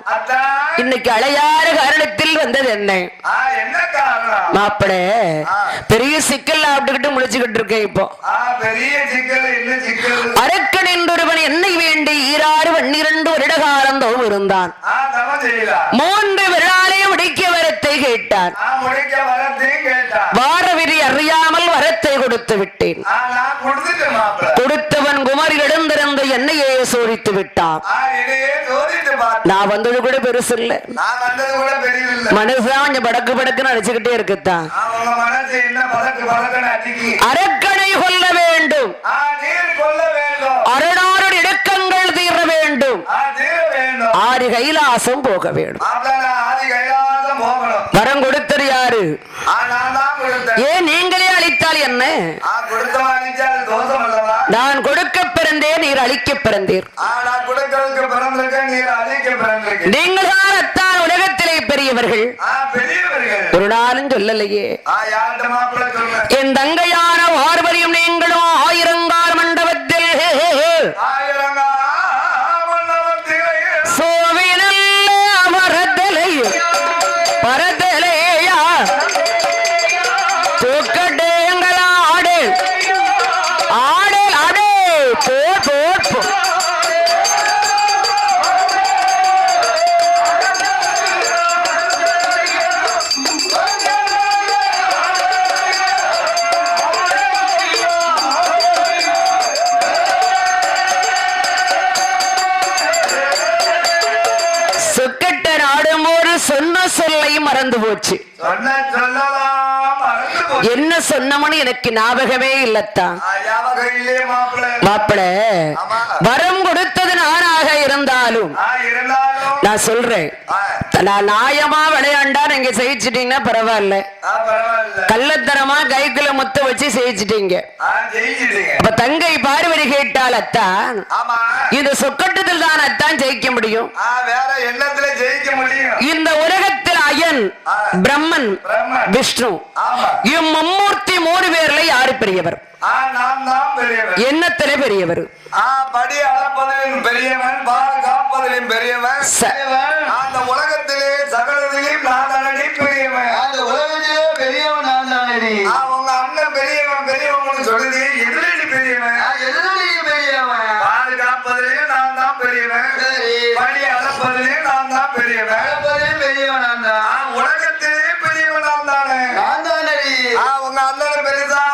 இன்னைக்கு அழையாறு காரணத்தில் வந்தது என்ன மாப்பிள பெரிய சிக்கல் சாப்பிட்டுக்கிட்டு முடிச்சுக்கிட்டு இருக்கேன். இப்போ அரக்கன் என்றொருவன் என்னை வேண்டி 12 வருட காலம் தோம் இருந்தான். 3 விழாலே முடிக்க வரத்தை கேட்டான். வாரவிரி அறியாமல் வரத்தை கொடுத்து விட்டேன். கொடுத்தவன் குமரி எழுந்திருந்த என்னையே சோதித்து விட்டான். நான் வந்தது கூட பெருசு இல்ல. மனசுதான் கொஞ்சம் படக்கு படக்குன்னு அடிச்சுக்கிட்டே இருக்குத்தான். அரக்கனை கொல்ல வேண்டும், அரணாறு இடுக்கங்கள் தீர வேண்டும், ஆறு கைலாசம் போக வேண்டும். வரம் கொடுத்தது யாரு? ஏன் நீங்களே அளித்தால் என்ன? நான் கொடுக்க பிறந்தேன், நீர் அளிக்க பிறந்தீர். நீங்கள் தான் உலகத்திலே பெரியவர்கள். ஒரு நாளும் சொல்லலையே. என் தங்கையான பார்வரியும் நீங்களும் ஆயிரங்கால் மண்டபத்தில் சோவினல்ல அமரத்தலையும் பரத்தலையா தூக்கட்டேங்கள் ஆடு ஆடு ஆடு போர் போர் போ. சொல்லை மறந்து போச்சு. என்ன சொன்னமனு எனக்கு ஞாபகமே இல்லத்தான். மாப்பிள வரம் கொடுத்தது நானாக இருந்தாலும் நான் சொல்றேன், நான் நியாயமா விளையாண்டா நீங்க ஜெயிச்சிட்டீங்கன்னா பரவாயில்ல, கள்ளத்தனமா கைக்குள்ள முத்த வச்சு ஜெயிச்சிட்டீங்க. அப்ப தங்கை பார்வதி கேட்டால் அத்தான், இந்த சொக்கட்டத்தில் தான் அத்தான் ஜெயிக்க முடியும். இந்த உலகத்தில் அயன் பிரம்மன் விஷ்ணு இம்மும்மூர்த்தி 3 பேர்ல யாரு பெரியவர்? என்னத்திலே பெரியவர்? படி அளப்பதிலும் பெரியவன், பால் காப்பதிலும் பெரியவன், அந்த உலகத்திலே சகலத்திலும் நான் தானடி பெரியவன். அந்த உலகத்திலே பெரியவன் நான் தானடி. அவங்க அண்ணன் பெரியவன் பெரியவன் சொல்லுது, எதிரடி பெரியவன், எதிரடி பெரியவன். பால் காப்பதிலும் நான் தான் பெரியவன், படி அளப்பதிலும் நான் தான் பெரியவன், அளப்பதிலும் பெரியவன் நான் தான். உலகத்திலே பெரியவன் நான் தானே, நான் தானடி. அவங்க அண்ணன் பெரியதா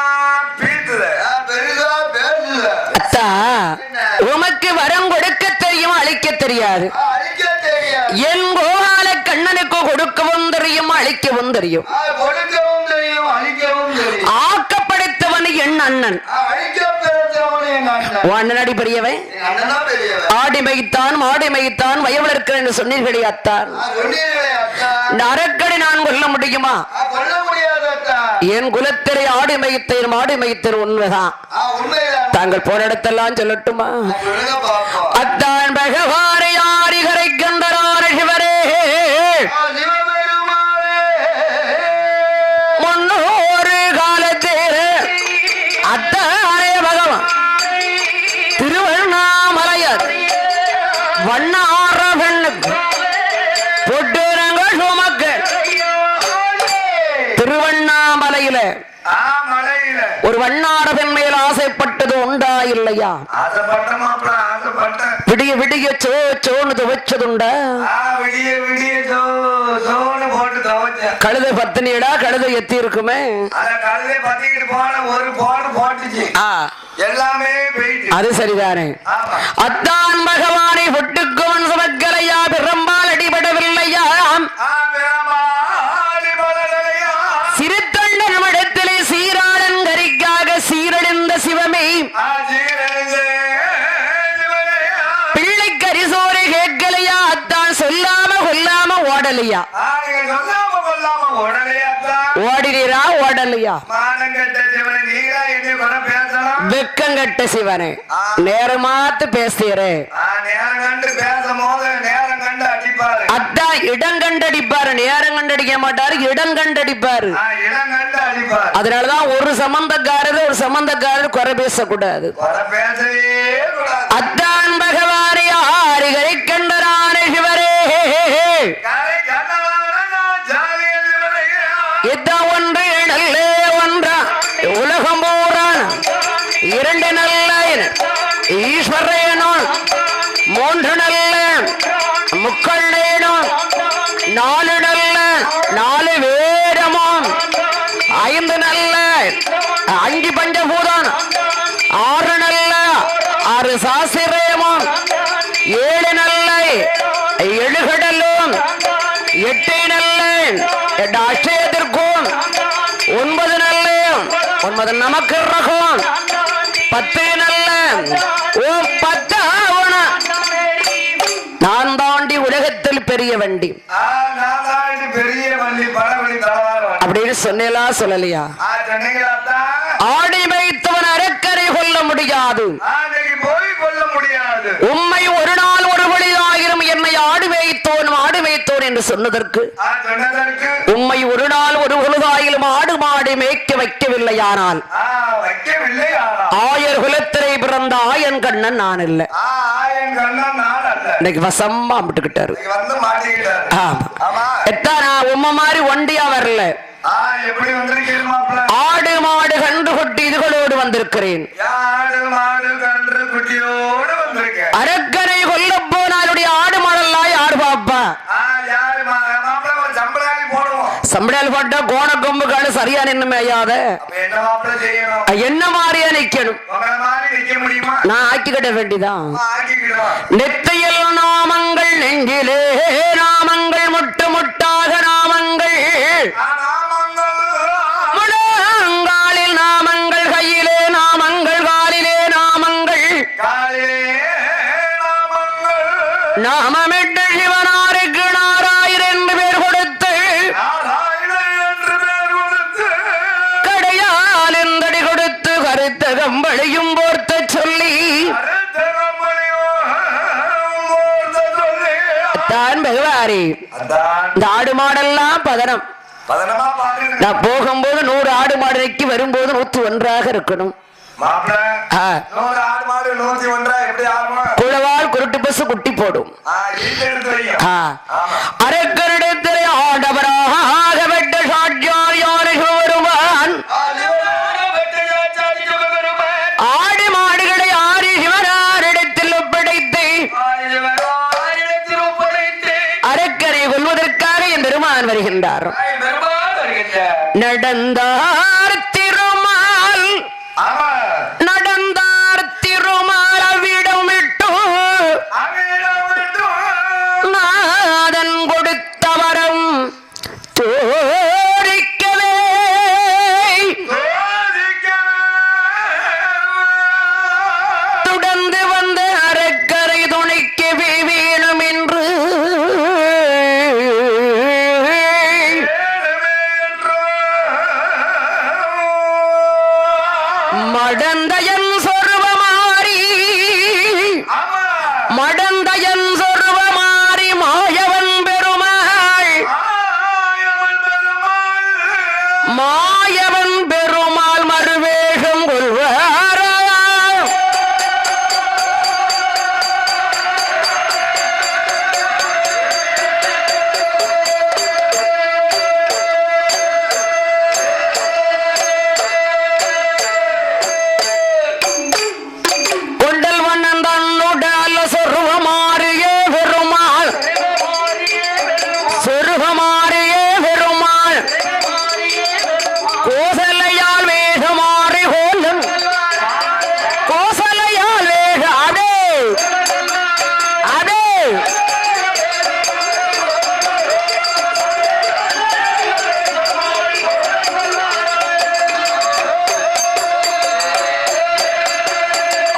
உமக்கு வரம் கொடுக்க தெரியும், அழிக்க தெரியாது. என் கோபால கண்ணனுக்கு கொடுக்கவும் தெரியும், அழிக்கவும் தெரியும். ஆக்கப்படுத்தவன் என் அண்ணன். அண்ணனடி பெரியவன். ஆடி மைத்தான் மாடி மைத்தான் வயவளர்க்க என்று சொன்னீர்களே அத்தான், அரக்கடி நான் கொல்ல முடியுமா? என் குலத்திலே ஆடி மைத்தேன் மாடி மைத்தேன் உண்மைதான். தாங்கள் போன இடத்தெல்லாம் சொல்லட்டுமா? அத்தான் பகவானை யாரி கரை கண்டரான சிவரே, முன்னோரு காலத்தில் அத்தானே பகவான் திருவண்ணாமலையர் வண்ணார பெண்ணுக்கு பொட்டுரங்கள் சுமக்க திருவண்ணாமலையில ஒரு வண்ணார பெண் மேல் ஆசைப்பட்டது உண்டா இல்லையா? விடிய விடிய சோன்னு துவைச்சதுண்டா? கழுதை பத்தினியடா, கழுதை எத்தி இருக்குமே, எல்லாமே அது சரிதானே. அத்தான் பகவானை பொட்டுக்குவன் சுமக்கலையா, பெரும்பால் அடிபடவில்லையா? சிறுத்தொண்டன் இடத்திலே சீராளன் கரிக்காக சீரழிந்த சிவமே, பிள்ளை கரிசோரை கேட்கலையா? அத்தான் சொல்லாம கொல்லாம ஓடலையா? ஓடினீரா ஓடலையா? வெக்கங்கட்ட சிவனே, நேரமாத்து பேசுறே. அதான் இடம் கண்டடிப்பாரு, நேரம் கண்டடிக்க மாட்டாரு, இடம் கண்டடிப்பாரு. அதனாலதான் ஒரு சம்பந்தக்காரர் குறை பேசக்கூடாது. அத்தான் பகவானே ஆரிகளை கண்டரான சிவரே, இதான் ஒன்று நல்ல ஒன்றா உலகம் போறான், 2 நல்ல ஈஸ்வரேனோ, 3 நல்ல முக்கள்ளேனோ, 4 நல்ல 4 வேதமோ, 5 நல்ல 5 பஞ்சபூதம், 6 நல்ல 6 சாஸ்திரமோ, 7 நல்ல 7 கடலும், 8 நல்ல 8 அட்சயத்திற்கும், 9 நல்ல 9 நமக்கு ரகம், 10 நல்ல 10 நான் தாண்டி உலகத்தில் பெரிய வண்டி அப்படின்னு சொன்னேலா சொல்லலையா? ஆடி வைத்தவன் அரக்கரை கொல்ல முடியாது, உம்மை ஒரு நாள் ஒரு வழியாயிரம் என்னை ஆடு வைத்தோன் என்று சொன்னதற்கு உம்மை ஒரு நாள் ஒரு பொழுதாயிலும் ஆடு மாடு மேய்க்க வைக்கவில்லையானால் ஆயர் குலத்திலே பிறந்த ஆயன் கண்ணன் நான் இல்லை. இன்னைக்கு வசமா விட்டுக்கிட்டாரு. உம்ம மாதிரி ஒண்டியா வரல, ஆடு மாடு கன்று குட்டி இதுகளோடு வந்திருக்கிறேன். அரக்கனை கொல்ல போனாலுடைய ஆடு மாடெல்லாம் யாரு பாப்பா? சம்பளால் போட்டா கோண கொம்புக்கான சரியா நின்று மேயாத என்ன மாதிரியா நிக்கணும்? நான் ஆக்கி கட்ட வேண்டிதான். நெத்தையில் நாமங்கள் நெஞ்சிலே நாமங்கள் முட்டு முட்டாக நாமங்கள் முழங்காலில் நாமங்கள் கையிலே நாமங்கள் காலிலே நாமங்கள் நாமமிட்டு சிவனாருக்கு நாராயண் என்று பேர் கொடுத்து கடையால் எந்தடி கொடுத்து கருத்த கம்பளியும் போர்த்த சொல்லி தான் பகவாரி இந்த ஆடு மாடெல்லாம் பதனம் நான் போகும்போது 100 ஆடு மாடுக்கு வரும்போது 101 இருக்கணும். குளவால் குருட்டு பஸ் குட்டி போடும். அரக்கரிடத்திலே ஆடவராக வெட்ட சாட்சியாரியானை வருவான். ஆடு மாடுகளை ஆரி சிவனாரிடத்தில் ஒப்படைத்து அரக்கரை கொள்வதற்காக என் பெருமான் வருகின்றார். நடந்தார் திருமால் நடந்தார் திருமால் அவ்விடம் விட்டு நாதன் கொடுத்த வரம் தோரிக்கவே தொடர்ந்து வந்த அரக்கரை துணைக்கவே வேணும் என்று மடந்தயன் சொருவமாரி மடந்தயன் சொருவமாரி மாயவன் பெருமாள் மாயவன் பெருமாள் மறுவேஷம் கொள்வாரா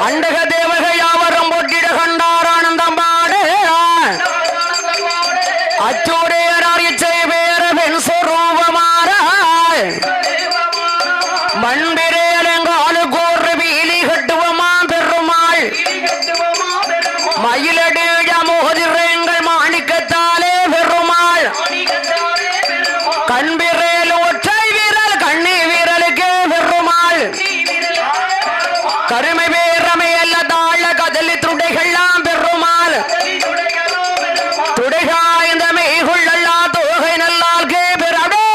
அண்டக தேவகை யாவரும் போட்டிட கண்டார் ஆனந்தம் பாடு அச்சோடையரார் இச்சை வேற பெண் சொரூபமாறாய் மண்பிரேலங்காலு கோர் வீலி கட்டுவமா பெருமாள் மயிலடிய மோதிரங்கள் மாணிக்கத்தாலே பெருமாள் கண்பிரேல் ஒற்றை வீரல் கண்ணி வீரலுக்கு பெருமாள் கருமை பேரமை அல்ல தாழ கதலி துடைகள்லாம் பெருமாள் துடைகாய்ந்த மெய்குள்ளல்லா தோகை நல்லால்கே பெறடே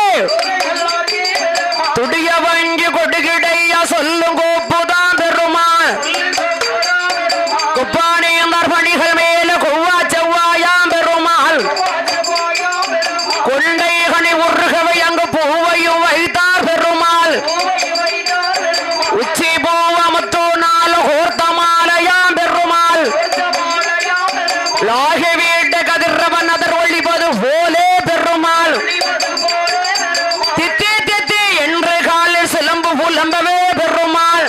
துடிய வங்கி கொடுகிடைய சொல்லும் கோப்புதான் பெருமாள் குப்பானியந்தார் பணிகள் மேல கொவ்வா செவ்வாயாம் பெருமாள் கொண்டை கனி உருகவை அங்கு பூவையும் வைத்தார் பெருமாள் உச்சி பூவமுத்து நாலு கோர்த்தமாலையாம் பெருமாள் லாகி வீட்டு கதிரவன் அதர் ஒளிப்பது போலே பெருமாள் தித்தி தித்தி என்று காலில் சிலம்பு புலம்பவே பெருமாள்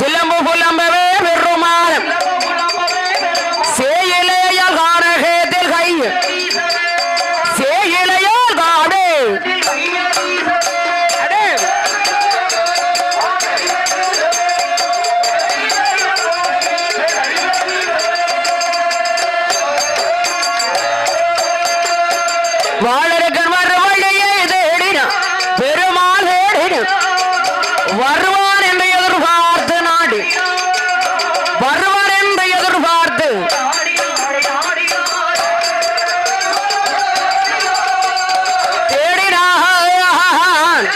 சிலம்பு புலம்பவே பெருமாள் சேயிலேய காரகேதில் கை சேயிலேய காடு வாழருக்கன் வழியை தேடின பெருமாள் தேடின வருவான் என்று எதிர்பார்த்து நாடி வருவான் என்று எதிர்பார்த்து தேடினான்.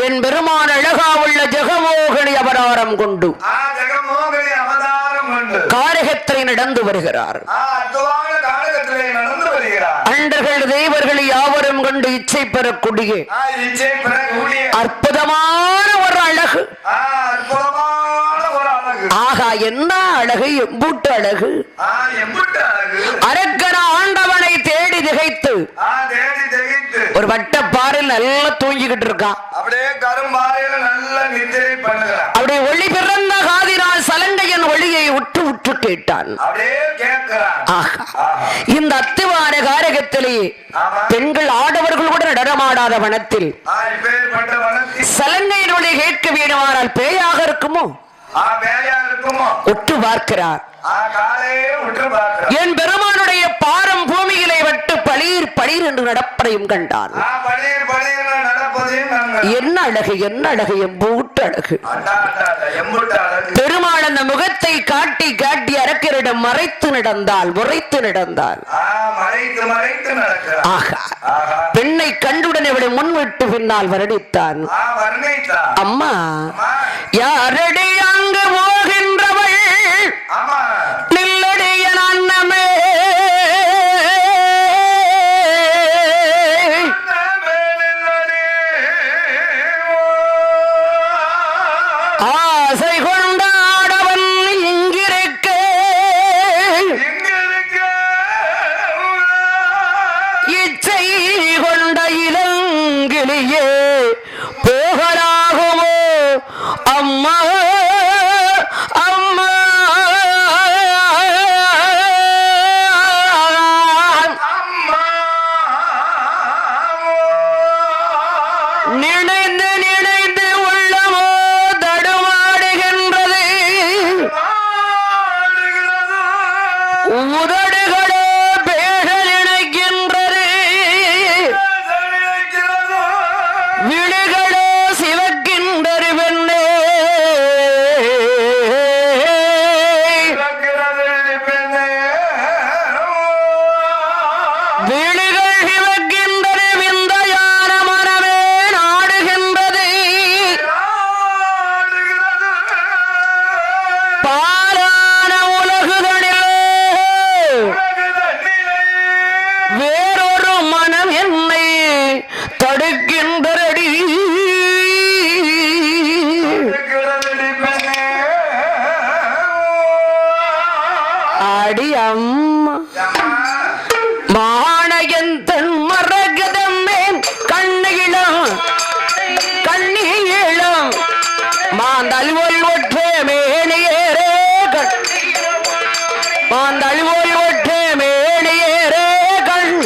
என் பெருமான் அழகா உள்ள ஜெகமோகினி அவதாரம் கொண்டு காரகத்தை நடந்து வருகிறார். அண்டர்கள் தேவர்கள் யாவரும் கொண்டு இச்சை பெறக்கூடிய அற்புதமான ஒரு அழகு ஆகா என்ன அழகு எம்பூட்டு அழகு அரக்கன ஆண்டவனை தேடி திகைத்து ஒரு வட்டப்பாறையில் நல்லா தூங்கிக்கிட்டு இருக்கான். அப்படியே கரும்பாறையில நல்ல நித்திரை பண்ணுகிறான். அப்படியே ஒளி பிறந்த காதினால் சலங்கையின் ஒளியை உற்று உற்று கேட்டான். அப்படியே கேட்கிறான். இந்த அத்துவான காரகத்திலே பெண்கள் ஆடவர்கள் கூட நடனமாடாத வனத்தில் சலங்கையின் ஒளி கேட்க வேண்டுமானால் பேயாக இருக்குமோ உற்று பார்க்கிறார். என் பெருமானுடைய பாரம் பூமியிலே விட்டு பளீர் பளீர் என்று நடப்பதையும் கண்டான். என்ன அழகு என்ன அழகு எம்பூட்டு அழகு. பெருமாள் அந்த முகத்தை காட்டி காட்டி அரக்கரிடம் மறைத்து நடந்தால் உரைத்து நடந்தால் பெண்ணை கண்டுடன் அவளை முன்விட்டு பின்னால் வருணித்தான். அம்மா யாரடி அங்கு போகின்றவள் நில்லடிய அன்னமே ஆசை கொண்டாடவன் இங்கிருக்க இச்சை கொண்ட இளங்கிளியே போகலாகுமோ அம்மா அம்மா நினைந்து நினைந்து உள்ளமோ தடுமாடுகின்றது உதடுகளோ பேச நினைக்கின்றது விழிகளோ சிவக்கின்றது பெண்ணே விழிகள் சிவக்கின்றது விந்தையான மனமே நாடுகின்றது பாலான உலகுதனிலே வேறொரு மனம் என்னை தடுக்கின்றடி அடி அம்மா மாணகன் தன் மரகதம்மேன் கண்ணியிடம் கண்ணியிடம் மாந்தழிவோல் ஒற்றே மேனியேரே மாந்தழிவோல் ஒற்றே மேனியேரே கண்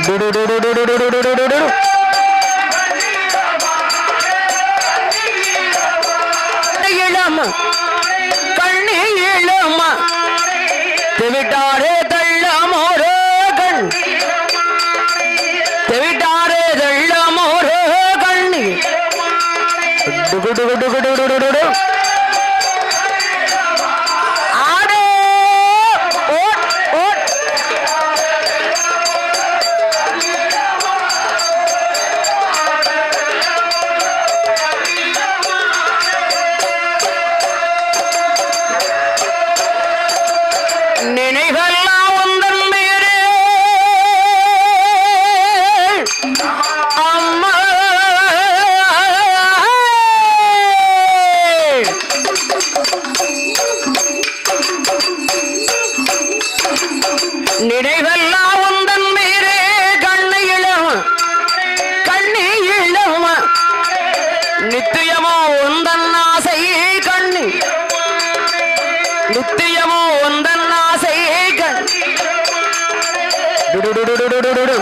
டுடுடுடுடுடுடுடுடுடுடு இளம் கண்ணி இளம் தெவிட்டாரே தள்ளமோரோ கண் தெவிட்டாரே தள்ளமோரோ கண்ணி டுகுடுகுடுகுடுகுடுகுடு ஆடே ஓட் ஓட் நினைவெல்லாம் உந்தன் மீறே அம்மா நினைவெல்லாம் உந்தன் மீறே கண்ணி இளம் கண்ணி இளம் நித்தியமோ உந்தன் ஆசை கண்ணி நித்தியமோ உந்தன் ஆசை கண் டுடுடுடுடுடுடுடு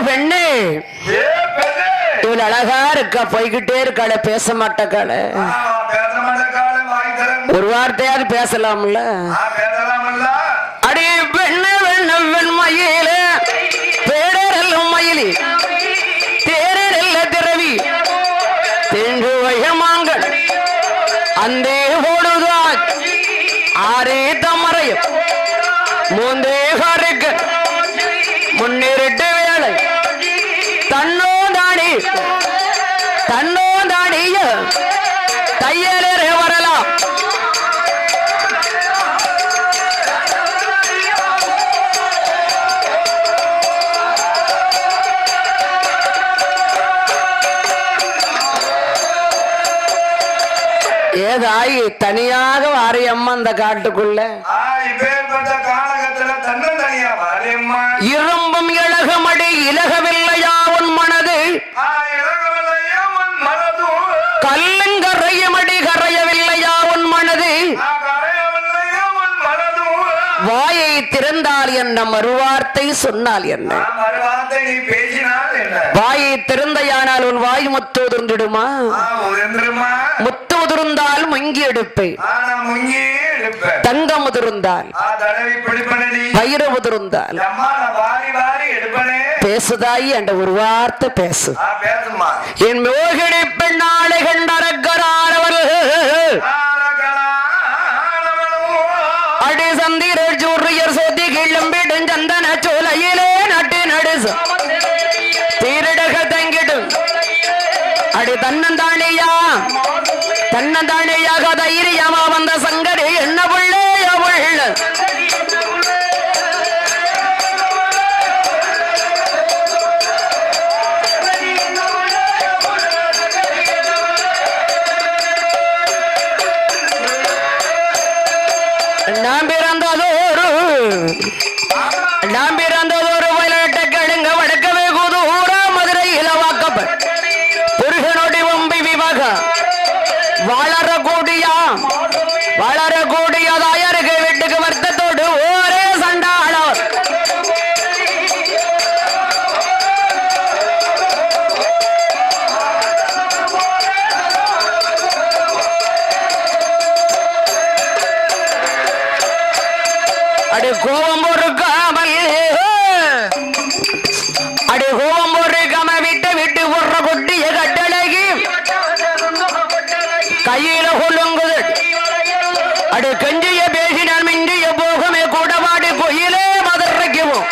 பெண்ணே இவள் அழகா இருக்கா போய்கிட்டே இருக்காள பேச மாட்டக்காள ஒரு வார்த்தையாவது பேசலாம்ல அடி பெண்ணு வெண்ணு வெண்மயில பேடரெல்லும் மயிலி தேரரெல்ல திரவி தென்று வயமாங்கள் அந்தே ஓடுதான் ஆரே தமரையும் மூந்தே காருக்கு முன்னிருட்டு வேலை தன்னோ தானே தன்னோ தாடிய தையலே வரலாம் ஏதாயி தனியாக வாரியம்மா அந்த காட்டுக்குள்ள இரும்பும் இழகமடி இலகவில்லையா உன் மனது கல்லுங்கரையமடி கரையவில்லையா உன் மனது வாயை திறந்தால் என்ன மறுவார்த்தை சொன்னால் என்ன வாயை திறந்தையானால் உன் வாய் முத்து உதிர்ந்துடுமா முத்து உதிர்ந்தால் முங்கி எடுப்பேன் தங்கம் உதிர்ந்தால் வயிறு உதிர்ந்தால் பேசுதாய் என்ற ஒரு வார்த்தை பேசு என் மோகினி பெண்ணாளை கண்டரக்கரானவள் அடி சந்திரர் சூரியர் சோதி கிளம்பிடும் சந்தன சோலையிலே நட்டு நடுசு தீரிடக தங்கிடும் அடி தன்னந்தானியா தன்னந்தானியாக தைரியமா வந்த சங்கரி என்ன புள்ளே அவள் நாம் பிறந்ததோரு வயலட்ட கடுங்க வடக்கவே கூதூரா மதுரையில வாக்கப்ப புருஷனோடி வம்பி விவாக வளரக்கூடியதாயருக்கு வீட்டுக்கு வருத்தத்தோடு ஒரே சண்டாளர் அடி கோபம் பொறுக்காமல் அடி கோபம் பொறுக்காம விட்டு போடுற கொட்டிய கட்டழகி கையில கொள்ளுங்குது அடி கஞ்சிய பேசினால் மிஞ்சிய போகமே கூடவாடி கோயிலே மதுரைக்குவோம்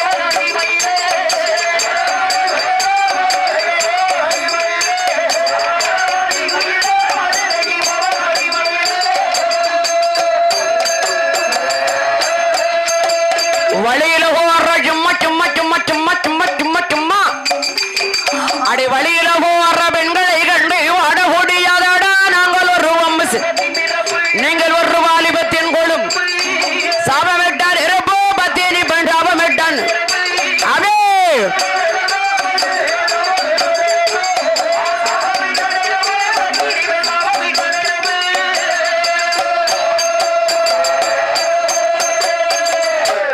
வழியில போற சும்மா சும்மா சும்மா சும்மா சும்மா சும்மா சும்மா அடி வழியில போற பெண்களை கண்டு வாட முடியாதடா நாங்கள் ஒரு வம்பு நீங்கள் ஒரு வாலிபத்தின் கொள்ளும் சாபமிட்டான் இருப்போ பத்தினி பெண் சாபமிட்டான் அதே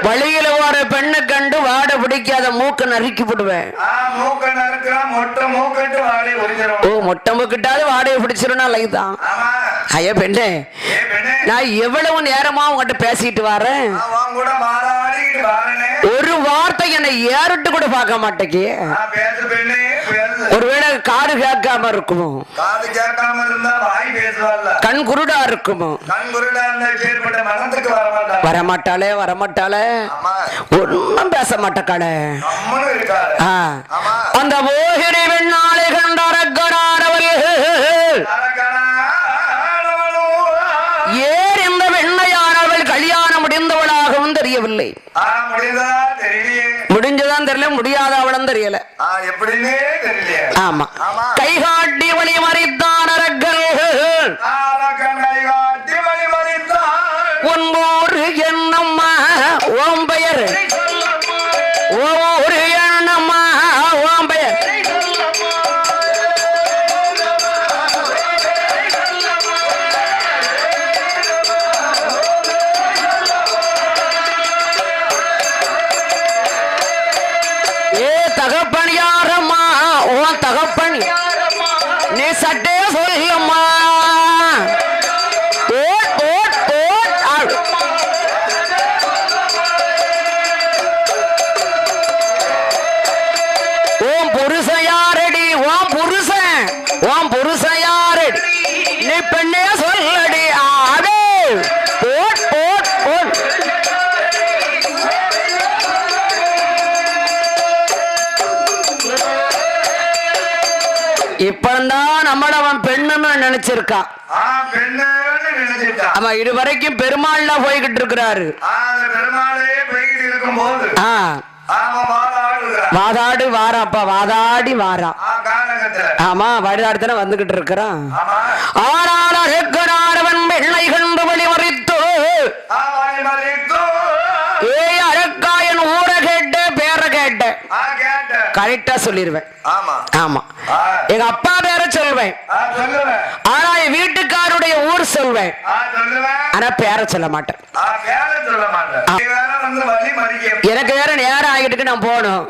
வழியில ஒரு பெண்ணு கண்டு வாட பிடிக்காத மூக்க நறுக்கி போடுவேன் ஓ மொட்டை மூக்கிட்டாலும் வாடையை பிடிச்சிருந்தா லைதான் ஐயா பெண்ணே நான் எவ்வளவு நேரமா உங்ககிட்ட பேசிட்டு வரேன் ஒரு வார்த்தை என்னை ஏறிட்டு கூட பார்க்க மாட்டேங்க ஒருவேளை காது கேட்காம இருக்குமோ கண் குருடா இருக்குமோ வரமாட்டாளே ஒன்னும் பேச மாட்டக்காளே அந்த மோகினி வெண்ணாளை கண்டரக்கரானவள் ஏன் இந்த வெண்ணையானவள் கல்யாணம் முடிந்தவளாகவும் தெரியவில்லை முடிஞ்சதான் தெரியல முடியாத அவளும் தெரியல ஆமா கைகாட்டி வழி மறித்தான் அரக்கன் ஒன்போரு என்னம்மா ஓம் பெயர் ஒவ்வொரு எண்ணம்மா ஓம் பெயர் தகப்பன் யாரம்மா உன் தகப்பன் நீ சட்டே சொல்லம்மா ஓம் புருஷன் யாரடி ஓம் புருஷன் யாரடி நீ பெண்ணே சொல்லடி அதே போட் போட் போட் இப்பந்தான் நம்மள அவன் பெண்ணுன்னு நினைச்சிருக்கான். ஆமா, இதுவரைக்கும் பெருமாள்ல போய்கிட்டு இருக்கிறாரு. வாதாடு வாராப்பா, வாதாடி வாரா. ஆமா, வழிதாடுத்தான வந்துகிட்டு இருக்கிறான். ஆனால் அழகனாரவன் வெள்ளை கண்டு வழிமறித்து ஏய் அழக்காயன் ஊரை கேட்ட பேரை கேட்ட கரெக்டா சொல்லிருவேன். ஆமா, எங்க அப்பா பேரை சொல்வேன், ஆனா என் வீட்டுக்காருடைய ஊர் சொல்வேன், ஆனா பேரை சொல்ல மாட்டேன். எனக்கு வேற நேரம் ஆகிட்டு நான் போகணும்.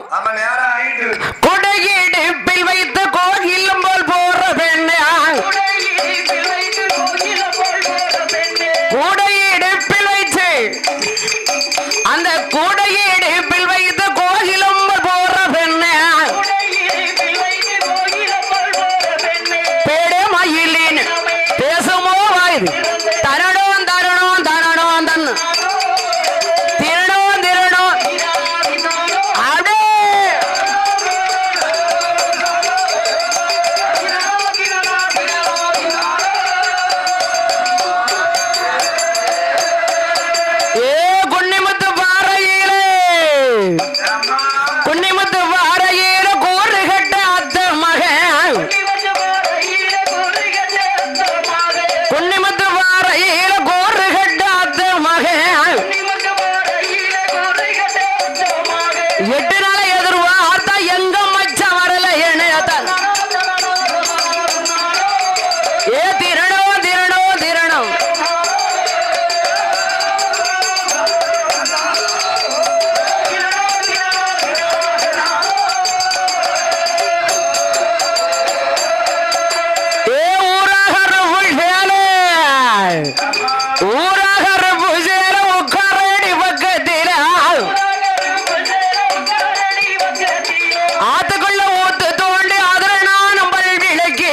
குடையிடுப்பில் வைத்து கோயிலும் போல் போற பெண்ணே, கூடையிடுப்பில் வைத்து அந்த கூடையிடுப்பில் வைத்து கோயிலும் போற பெண்ணே, பேடமயிலின் பேசுமோ வாயுது தரணம் தரணம் தரணம் தன்னு திருடம் திருடம் அடே ஏ குன்னிமுத்து பாறையிலே, குன்னிமுத்து பாறையில கூறு கட்ட அத்த மகன், குன்னிமுத்து பாறையில கூறு கட்ட அத்த மகன், 8 நாளை எதிர்வார்த்தா எங்க மச்சம் வரல என்னதான். ஏ திரணம் திரணம் திரணம் ஏ ஊராகரவுள் வேலை, ஊராகரவு சேர உட்காரடி பக்கத்தில ஆத்துக்குள்ள ஊத்து தோண்டி அதுல நானும் பல்விளக்கி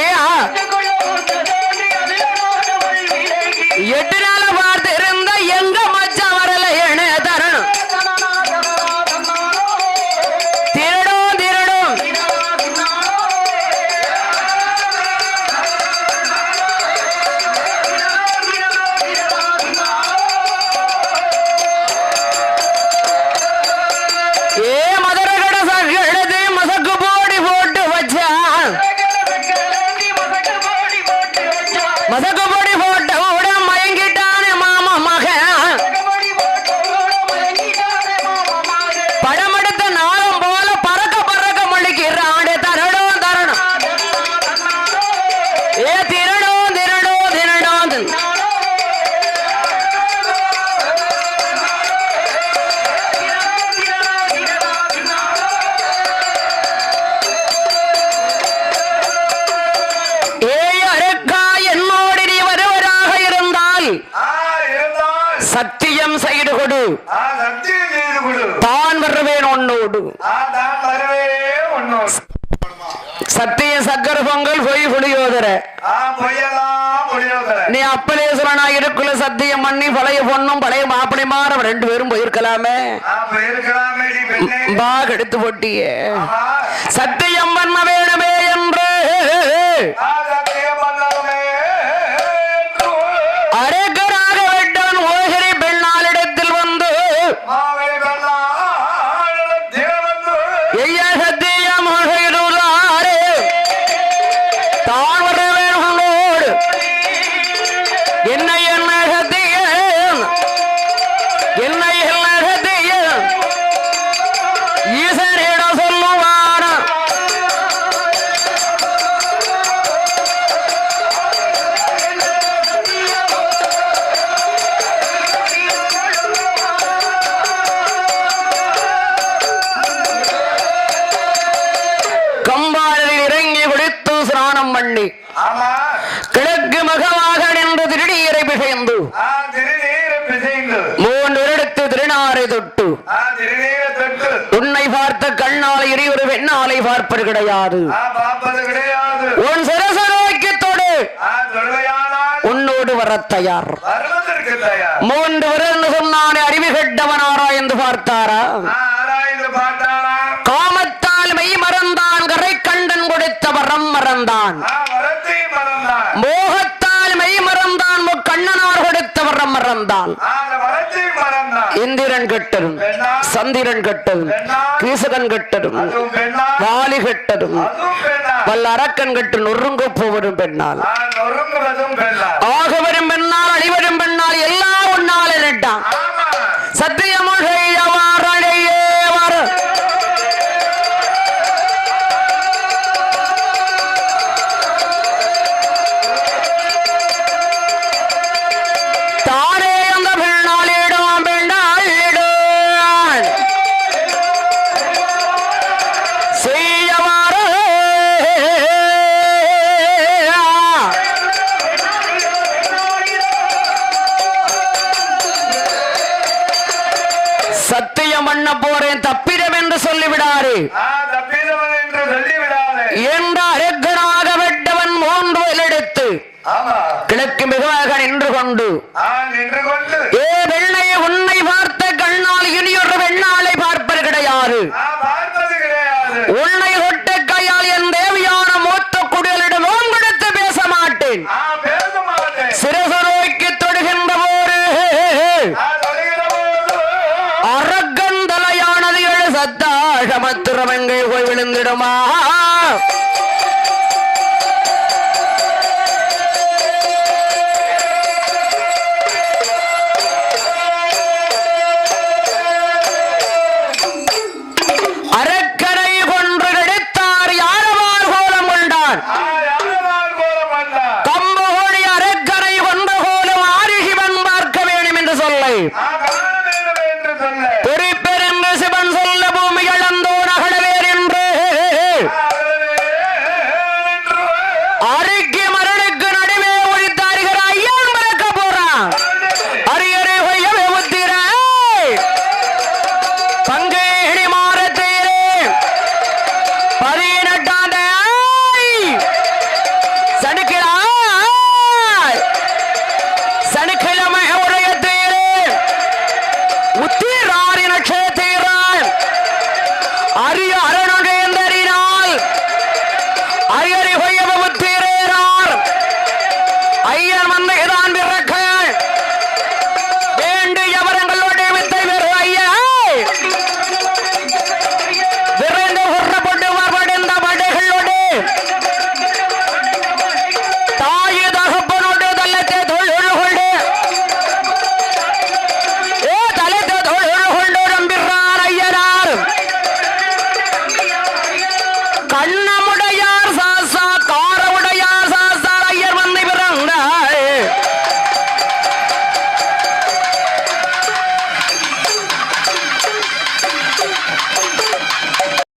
8 நாள பார்த்து இருந்த எங்க மச்சம் வரல என தரணும். திருடும் திருடும் ஏ மதுரகட சகடது மசக்கு போடி போட்டு வச்சா, மசக்கு போடி போட்ட கூட மயங்கிட்டானே மாமா மகன், படமெடுத்த நாளும் போல பறக்க பறக்க மொழிக்கிறான். தரணும் தரணும் ஏ திருடும் திருடும் திருடும் ஏய் அருக்கா, என்னோடு நீ வருவராக இருந்தால் சத்தியம் செய்து கொடு, தான் வருவேன் உன்னோடு. சத்திய சக்கர பொங்கல் பொய் புளியோதர, நீ அப்பலேஸ்வரனா இருக்குள்ள சத்தியம் பண்ணி பழைய பொண்ணும் பழைய மாப்பிளை மாற 2 பேரும் போயிருக்கலாமே, பாக எடுத்து போட்டிய சத்தியம் பண்ண வேணுமே என்று அரேக்கராக வெட்டவன் ஓகரி பெண்ணாளிடத்தில் வந்து ஐயா சத்தியம் செய்துள்ளாரே, தான் வருவேன் உன்னோடு. என்னை என்ன சத்தியம், என்னை என்ன சத்தியம் ஈசனிடம் சொல்லுவான. கம்பாலில் இறங்கி குடித்து ஸ்நானம் பண்ணி கிழக்கு மகவாக நின்று திருநீரை பிசைந்து 3 எடுத்து திருநாரை தொட்டு உன்னை பார்த்த கண்ணாலை இனி ஒரு பெண்ணாலை பார்ப்பது கிடையாது. உன் சிரச நோக்கி தொடு, உன்னோடு வர தயார். 3 விரல் சொன்னானே அறிவு கெட்டவன் ஆராய்ந்து பார்த்தாரா, காமத்தால் மெய் மறந்தான் கரை கண்டன் கொடுத்த வரம் மறந்தான் மோகத்தால் மெய் மறந்தான் முக்கண்ணனார் கொடுத்த வரம் மறந்தான் இந்திரன் கெட்டதும் சந்திரன் கெட்டதும் கீசகன் கெட்டதும் வாலி கெட்டதும் வல்ல அரக்கன் கெட்டு நொறுங்க போவதும் பெண்ணால் ஆகவரும் பெண்ணால் அழிவரும் பெண்ணால் எல்லாம் ஒன்னால நட்டான் சத்தியமுகையவாரையே வர தானே அந்த பெண்ணால் இடும் பெண்ணால் இடும் செய்யவார சத்தியம் பண்ண போறேன் தப்பிடம் என்று சொல்லிவிடாரு என்ற அரக்கனாக வெட்டவன் 3 எடுத்து கிழக்கு மிகவாக நின்று கொண்டு ஏ வெள்ளை உன்னை பார்த்த கண்ணால் இனியொரு வெண்ணாலை பார்ப்பது கிடையாது உன்னை தொட்ட கையால் என் தேவியான மூத்த குடிகளிடம் ஓங்கெடுத்து பேச மாட்டேன் சிரசு நோக்கி தொடுகின்ற போது அரக்கந்தலையானது எழு சத்தாழமத்திரவங்கை போய் விழுந்திடுமா